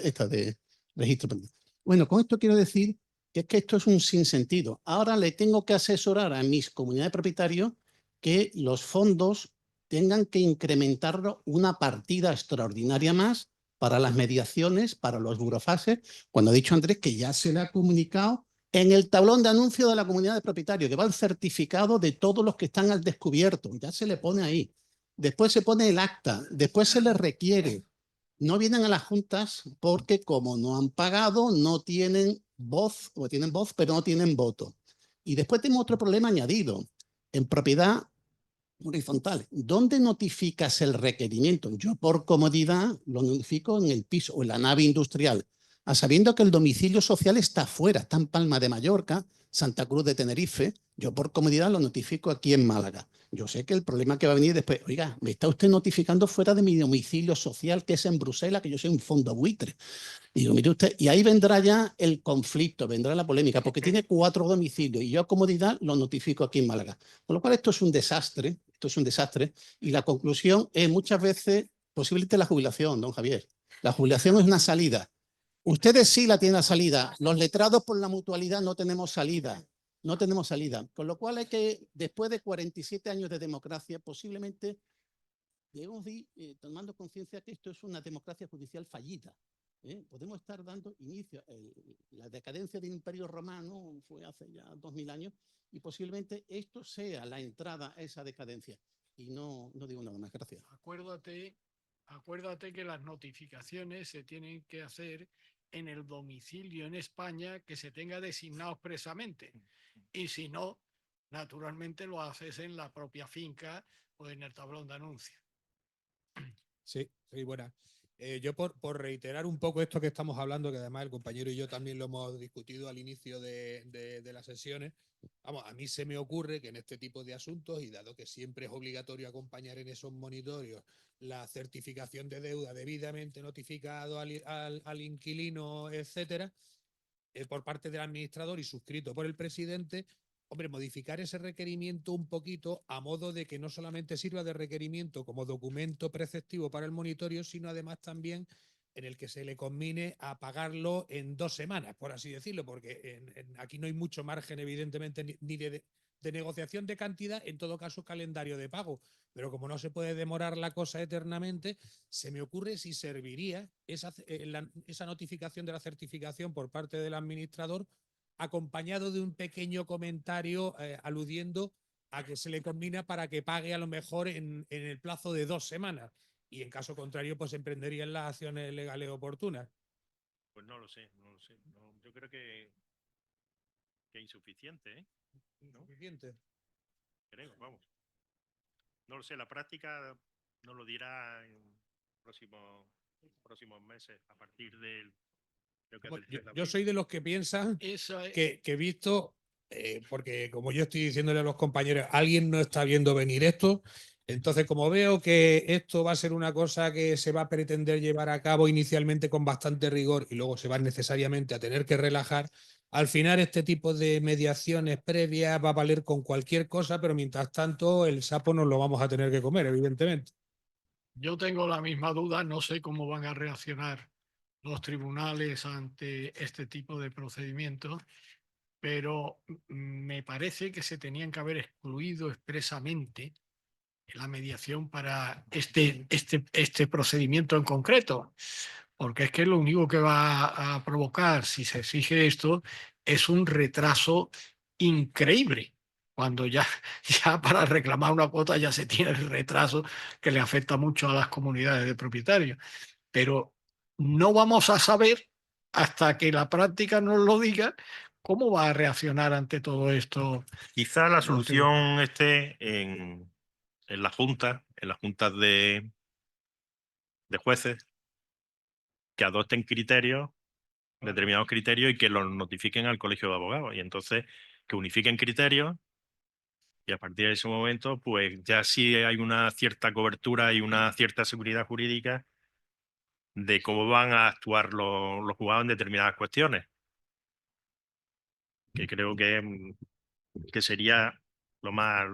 esta de registro. Bueno, con esto quiero decir que es que esto es un sinsentido. Ahora le tengo que asesorar a mis comunidades de propietarios que los fondos tengan que incrementar una partida extraordinaria más para las mediaciones, para los burofases, cuando ha dicho Andrés que ya se le ha comunicado en el tablón de anuncio de la comunidad de propietarios, que va el certificado de todos los que están al descubierto, ya se le pone ahí. después se pone el acta, después se les requiere. No vienen a las juntas porque como no han pagado, no tienen voz, o tienen voz, pero no tienen voto. Y después tenemos otro problema añadido. En propiedad horizontal, ¿dónde notificas el requerimiento? Yo por comodidad lo notifico en el piso o en la nave industrial, a sabiendo que el domicilio social está fuera, está en Palma de Mallorca, Santa Cruz de Tenerife, yo por comodidad lo notifico aquí en Málaga. Yo sé que el problema que va a venir después, oiga, me está usted notificando fuera de mi domicilio social, que es en Bruselas, que yo soy un fondo buitre. Y digo, mire usted, y ahí vendrá ya el conflicto, vendrá la polémica, porque tiene 4 domicilios y yo a comodidad lo notifico aquí en Málaga. Con lo cual esto es un desastre, y la conclusión es muchas veces posiblemente la jubilación, don Javier. La jubilación es una salida. Ustedes sí la tienen la salida, los letrados por la mutualidad no tenemos salida. No tenemos salida. Con lo cual hay que, después de 47 años de democracia, posiblemente debemos ir tomando conciencia que esto es una democracia judicial fallida. Podemos estar dando inicio. La decadencia del Imperio Romano fue hace ya 2000 años y posiblemente esto sea la entrada a esa decadencia. Y no digo nada más. Gracias. Acuérdate que las notificaciones se tienen que hacer en el domicilio en España que se tenga designado expresamente. Y si no, naturalmente lo haces en la propia finca o en el tablón de anuncios. Sí, buena. Yo por reiterar un poco esto que estamos hablando, que además el compañero y yo también lo hemos discutido al inicio de las sesiones, vamos, a mí se me ocurre que en este tipo de asuntos, y dado que siempre es obligatorio acompañar en esos monitorios la certificación de deuda debidamente notificado al inquilino, etcétera, por parte del administrador y suscrito por el presidente, hombre, modificar ese requerimiento un poquito a modo de que no solamente sirva de requerimiento como documento preceptivo para el monitorio, sino además también en el que se le conmine a pagarlo en 2 semanas, por así decirlo, porque aquí no hay mucho margen, evidentemente, ni de negociación de cantidad, en todo caso calendario de pago. Pero como no se puede demorar la cosa eternamente, se me ocurre si serviría esa notificación de la certificación por parte del administrador acompañado de un pequeño comentario aludiendo a que se le combina para que pague a lo mejor en el plazo de 2 semanas y en caso contrario pues emprenderían las acciones legales oportunas. Pues no lo sé. No, yo creo que es insuficiente, ¿eh? Insuficiente. Creo, vamos. No lo sé, la práctica nos lo dirá en próximos meses a partir del... Yo soy de los que piensan Eso es. que he visto, porque como yo estoy diciéndole a los compañeros, alguien no está viendo venir esto, entonces como veo que esto va a ser una cosa que se va a pretender llevar a cabo inicialmente con bastante rigor y luego se va necesariamente a tener que relajar, al final este tipo de mediaciones previas va a valer con cualquier cosa, pero mientras tanto el sapo nos lo vamos a tener que comer, evidentemente. Yo tengo la misma duda, no sé cómo van a reaccionar los tribunales ante este tipo de procedimientos, pero me parece que se tenían que haber excluido expresamente la mediación para este procedimiento en concreto, porque es que lo único que va a provocar, si se exige esto, es un retraso increíble. Cuando ya para reclamar una cuota ya se tiene el retraso que le afecta mucho a las comunidades de propietarios. Pero no vamos a saber hasta que la práctica nos lo diga cómo va a reaccionar ante todo esto. Quizá la solución esté en las juntas de jueces que adopten determinados criterios y que los notifiquen al colegio de abogados. Y entonces que unifiquen criterios y a partir de ese momento, pues ya sí hay una cierta cobertura y una cierta seguridad jurídica de cómo van a actuar los juzgados en determinadas cuestiones. Que creo que sería lo más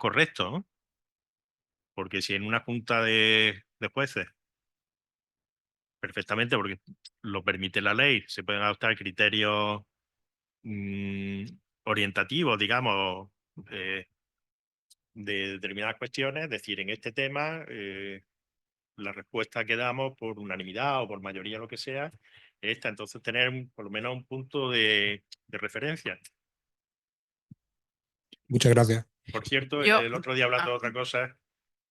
correcto, ¿no? Porque si en una junta de jueces, perfectamente, porque lo permite la ley, se pueden adoptar criterios orientativos, digamos, de determinadas cuestiones, es decir, en este tema, la respuesta que damos por unanimidad o por mayoría, lo que sea, es esta. Entonces, tener por lo menos un punto de referencia. Muchas gracias. Por cierto, Yo- el otro día hablando de otra cosa,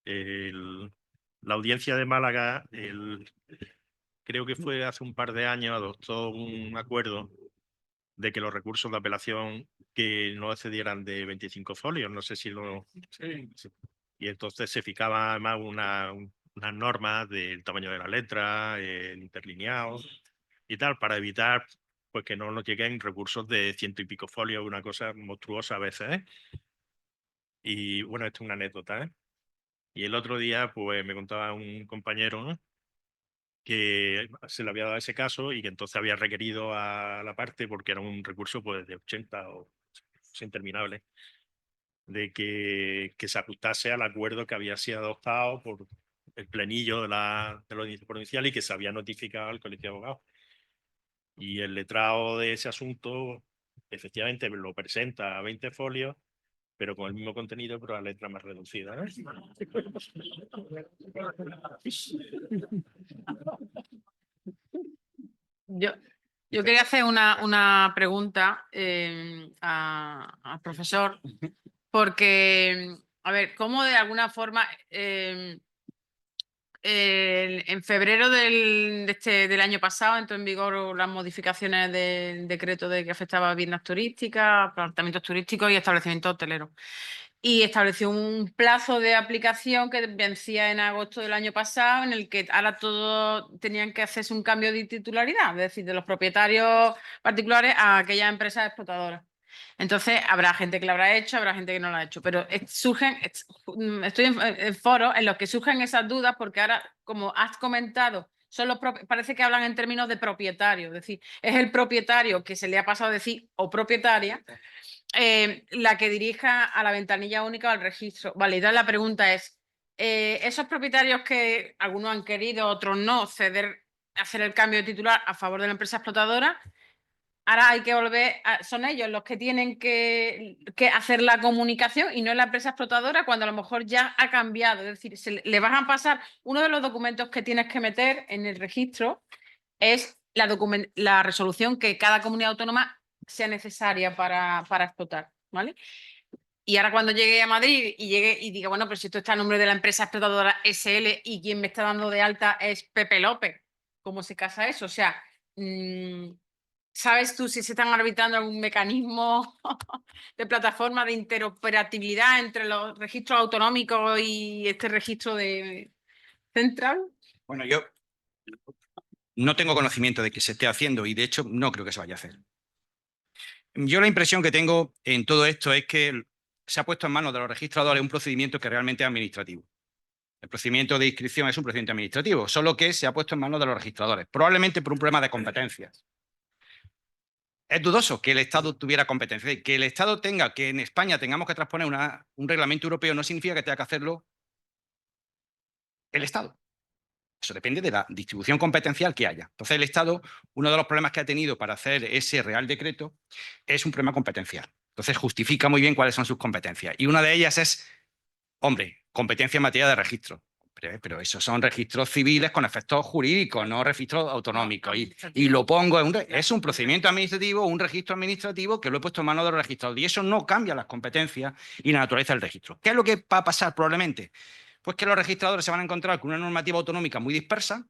la audiencia de Málaga, creo que fue hace un par de años, adoptó un acuerdo de que los recursos de apelación que no excedieran de 25 folios, no sé si lo... Sí. Y entonces se fijaba además unas normas del tamaño de la letra, el interlineado y tal, para evitar pues que no nos lleguen recursos de 100 y pico folios, una cosa monstruosa a veces, ¿eh? Y bueno, esto es una anécdota, ¿eh? Y el otro día pues me contaba un compañero, ¿no?, que se le había dado ese caso y que entonces había requerido a la parte, porque era un recurso pues de 80 o interminable, de que se ajustase al acuerdo que había sido adoptado por el plenillo de la audiencia provincial y que se había notificado al colegio de abogados. Y el letrado de ese asunto efectivamente lo presenta a 20 folios, pero con el mismo contenido, pero a letra más reducida, ¿eh? Yo quería hacer una pregunta al profesor, porque, a ver, cómo de alguna forma en febrero del año pasado entró en vigor las modificaciones del decreto de que afectaba a viviendas turísticas, apartamentos turísticos y establecimientos hoteleros. Y estableció un plazo de aplicación que vencía en agosto del año pasado, en el que ahora todos tenían que hacerse un cambio de titularidad, es decir, de los propietarios particulares a aquellas empresas explotadoras. Entonces, habrá gente que lo habrá hecho, habrá gente que no lo ha hecho, pero estoy en foros en los que surgen esas dudas porque ahora, como has comentado, parece que hablan en términos de propietario, es decir, es el propietario que se le ha pasado a decir o propietaria la que dirija a la ventanilla única o al registro. Vale, y la pregunta es, esos propietarios que algunos han querido, otros no, hacer el cambio de titular a favor de la empresa explotadora, ahora hay que volver, son ellos los que tienen que hacer la comunicación y no la empresa explotadora cuando a lo mejor ya ha cambiado. Es decir, le van a pasar, uno de los documentos que tienes que meter en el registro es la resolución que cada comunidad autónoma sea necesaria para explotar, ¿vale? Y ahora cuando llegue a Madrid y llegue y diga, bueno, pero si esto está a nombre de la empresa explotadora SL y quien me está dando de alta es Pepe López, ¿cómo se casa eso? O sea, ¿sabes tú si se están arbitrando algún mecanismo de plataforma de interoperabilidad entre los registros autonómicos y este registro central? Bueno, yo no tengo conocimiento de que se esté haciendo y de hecho no creo que se vaya a hacer. Yo la impresión que tengo en todo esto es que se ha puesto en manos de los registradores un procedimiento que realmente es administrativo. El procedimiento de inscripción es un procedimiento administrativo, solo que se ha puesto en manos de los registradores, probablemente por un problema de competencias. Es dudoso que el Estado tuviera competencia. Que el Estado tenga, que en España tengamos que transponer un reglamento europeo no significa que tenga que hacerlo el Estado. Eso depende de la distribución competencial que haya. Entonces, el Estado, uno de los problemas que ha tenido para hacer ese Real Decreto es un problema competencial. Entonces, justifica muy bien cuáles son sus competencias. Y una de ellas es, hombre, competencia en materia de registro. Pero esos son registros civiles con efectos jurídicos, no registros autonómicos. Y lo pongo, es un procedimiento administrativo, un registro administrativo que lo he puesto en manos de los registradores. Y eso no cambia las competencias y la naturaleza del registro. ¿Qué es lo que va a pasar probablemente? Pues que los registradores se van a encontrar con una normativa autonómica muy dispersa,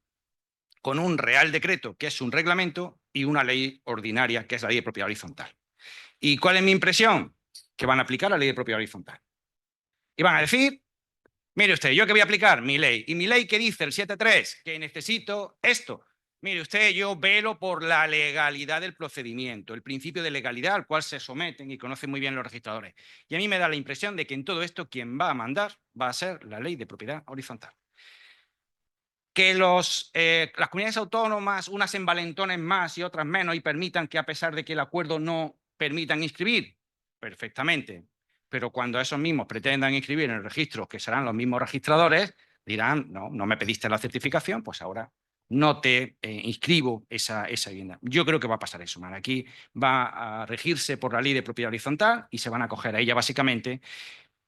con un Real Decreto, que es un reglamento, y una ley ordinaria, que es la Ley de Propiedad Horizontal. ¿Y cuál es mi impresión? Que van a aplicar la Ley de Propiedad Horizontal. Y van a decir, mire usted, ¿yo qué voy a aplicar? Mi ley. ¿Y mi ley qué dice? El 7.3, que necesito esto. Mire usted, yo velo por la legalidad del procedimiento, el principio de legalidad al cual se someten y conocen muy bien los registradores. Y a mí me da la impresión de que en todo esto quien va a mandar va a ser la Ley de Propiedad Horizontal. Que las comunidades autónomas, unas envalentonen más y otras menos, y permitan que a pesar de que el acuerdo no permitan inscribir, perfectamente. Pero cuando esos mismos pretendan inscribir en el registro, que serán los mismos registradores, dirán, no me pediste la certificación, pues ahora no te inscribo esa vivienda. Yo creo que va a pasar eso, man. Aquí va a regirse por la Ley de Propiedad Horizontal y se van a acoger a ella básicamente,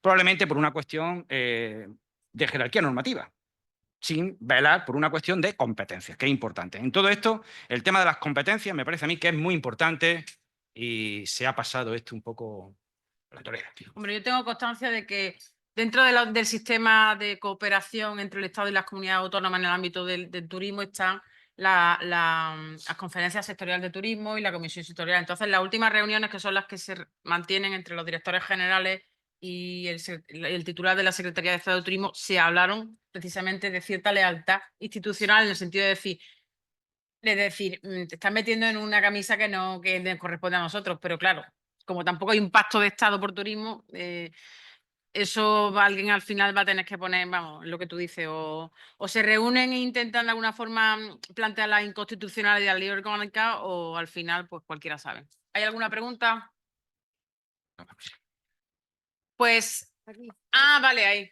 probablemente por una cuestión de jerarquía normativa, sin velar por una cuestión de competencias, que es importante. En todo esto, el tema de las competencias me parece a mí que es muy importante y se ha pasado esto un poco Hombre, yo tengo constancia de que dentro del sistema de cooperación entre el Estado y las comunidades autónomas en el ámbito del turismo están las conferencias sectoriales de turismo y la comisión sectorial. Entonces, las últimas reuniones, que son las que se mantienen entre los directores generales y el titular de la Secretaría de Estado de Turismo, se hablaron precisamente de cierta lealtad institucional en el sentido de decir, te estás metiendo en una camisa que no corresponde a nosotros, pero claro, como tampoco hay un pacto de Estado por turismo, eso alguien al final va a tener que poner, vamos, lo que tú dices, o se reúnen e intentan de alguna forma plantear la inconstitucionalidad de la ley orgánica, o al final, pues cualquiera sabe. ¿Hay alguna pregunta? Pues, vale, ahí.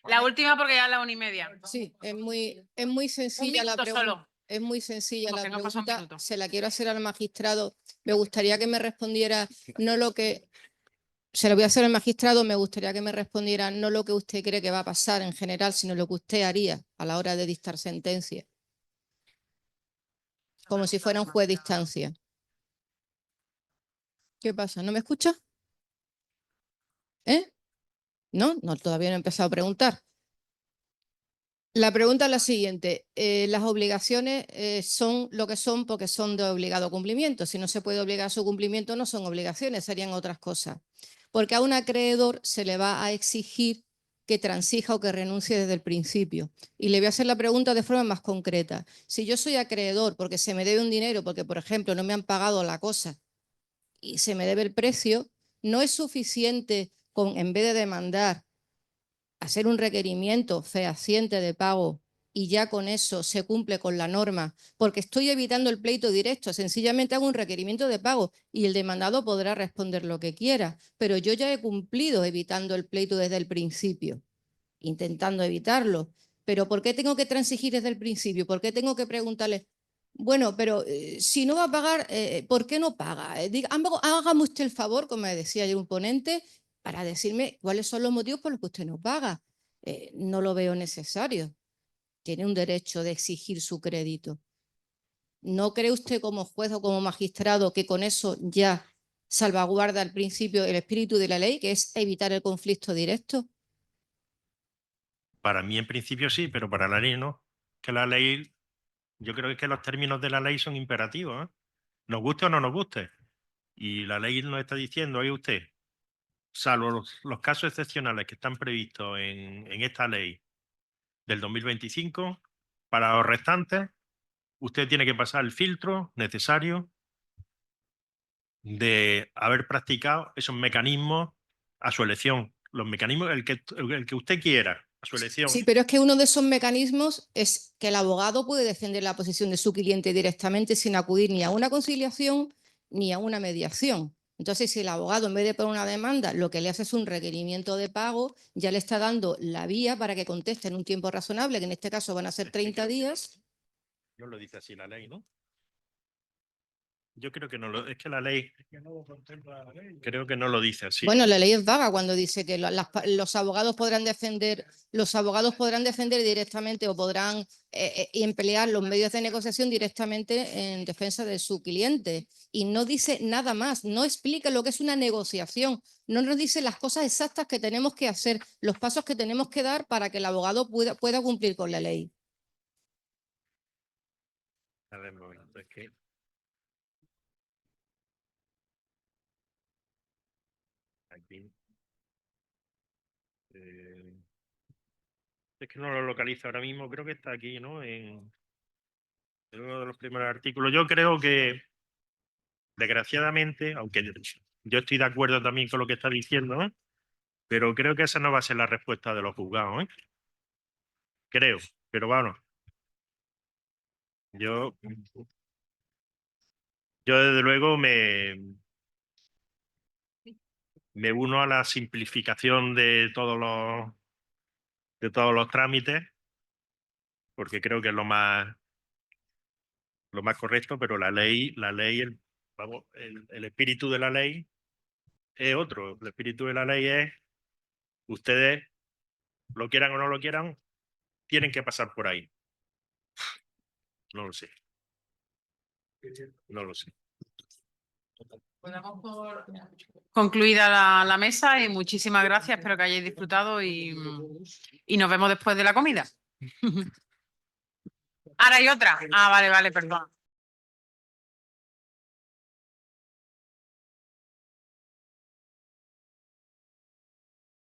La última, porque ya es la 1:30. Sí, es muy sencilla la minuto pregunta. solo. Es muy sencilla Como la que no pasa un pregunta. minuto. Se la quiero hacer al magistrado. Me gustaría que me respondiera no lo que. Se lo voy a hacer al magistrado. Me gustaría que me respondiera no lo que usted cree que va a pasar en general, sino lo que usted haría a la hora de dictar sentencia. Como si fuera un juez de instancia. ¿Qué pasa? ¿No me escucha? ¿Eh? No, todavía no he empezado a preguntar. La pregunta es la siguiente. Las obligaciones son lo que son porque son de obligado cumplimiento. Si no se puede obligar a su cumplimiento, no son obligaciones, serían otras cosas. Porque a un acreedor se le va a exigir que transija o que renuncie desde el principio. Y le voy a hacer la pregunta de forma más concreta. Si yo soy acreedor porque se me debe un dinero, porque, por ejemplo, no me han pagado la cosa y se me debe el precio, no es suficiente con, en vez de demandar, hacer un requerimiento fehaciente de pago y ya con eso se cumple con la norma, porque estoy evitando el pleito directo, sencillamente hago un requerimiento de pago y el demandado podrá responder lo que quiera, pero yo ya he cumplido evitando el pleito desde el principio, intentando evitarlo. Pero ¿por qué tengo que transigir desde el principio? ¿Por qué tengo que preguntarle, bueno, pero si no va a pagar, ¿por qué no paga? Hágame usted el favor, como me decía ayer un ponente, para decirme cuáles son los motivos por los que usted no paga. No lo veo necesario. Tiene un derecho de exigir su crédito. ¿No cree usted como juez o como magistrado que con eso ya salvaguarda al principio el espíritu de la ley, que es evitar el conflicto directo? Para mí, en principio, sí, pero para la ley no. Que la ley, yo creo que los términos de la ley son imperativos, ¿eh? Nos guste o no nos guste. Y la ley nos está diciendo, oye usted, salvo los casos excepcionales que están previstos en esta ley del 2025, para los restantes, usted tiene que pasar el filtro necesario de haber practicado esos mecanismos a su elección. Los mecanismos, el que usted quiera, a su elección. Sí, pero es que uno de esos mecanismos es que el abogado puede defender la posición de su cliente directamente sin acudir ni a una conciliación ni a una mediación. Entonces, si el abogado, en vez de poner una demanda, lo que le hace es un requerimiento de pago, ya le está dando la vía para que conteste en un tiempo razonable, que en este caso van a ser 30 días. No lo dice así la ley, ¿no? Yo creo que no lo... Es que la ley... Creo que no lo dice así. Bueno, la ley es vaga cuando dice que los abogados podrán defender directamente o podrán emplear los medios de negociación directamente en defensa de su cliente. Y no dice nada más, no explica lo que es una negociación, no nos dice las cosas exactas que tenemos que hacer, los pasos que tenemos que dar para que el abogado pueda cumplir con la ley. A ver, un momento, es que... Aquí. Es que no lo localizo ahora mismo, creo que está aquí, ¿no? En uno de los primeros artículos. Yo creo que, desgraciadamente, aunque yo estoy de acuerdo también con lo que está diciendo, ¿no? Pero creo que esa no va a ser la respuesta de los juzgados, ¿eh? Creo, pero bueno. Yo desde luego me uno a la simplificación de todos los trámites, porque creo que es lo más correcto, pero la ley, el espíritu de la ley es otro. El espíritu de la ley es, ustedes, lo quieran o no lo quieran, tienen que pasar por ahí. No lo sé. No lo sé. Pues damos por concluida la mesa y muchísimas gracias. Espero que hayáis disfrutado y nos vemos después de la comida. Ahora hay otra. Ah, vale, perdón.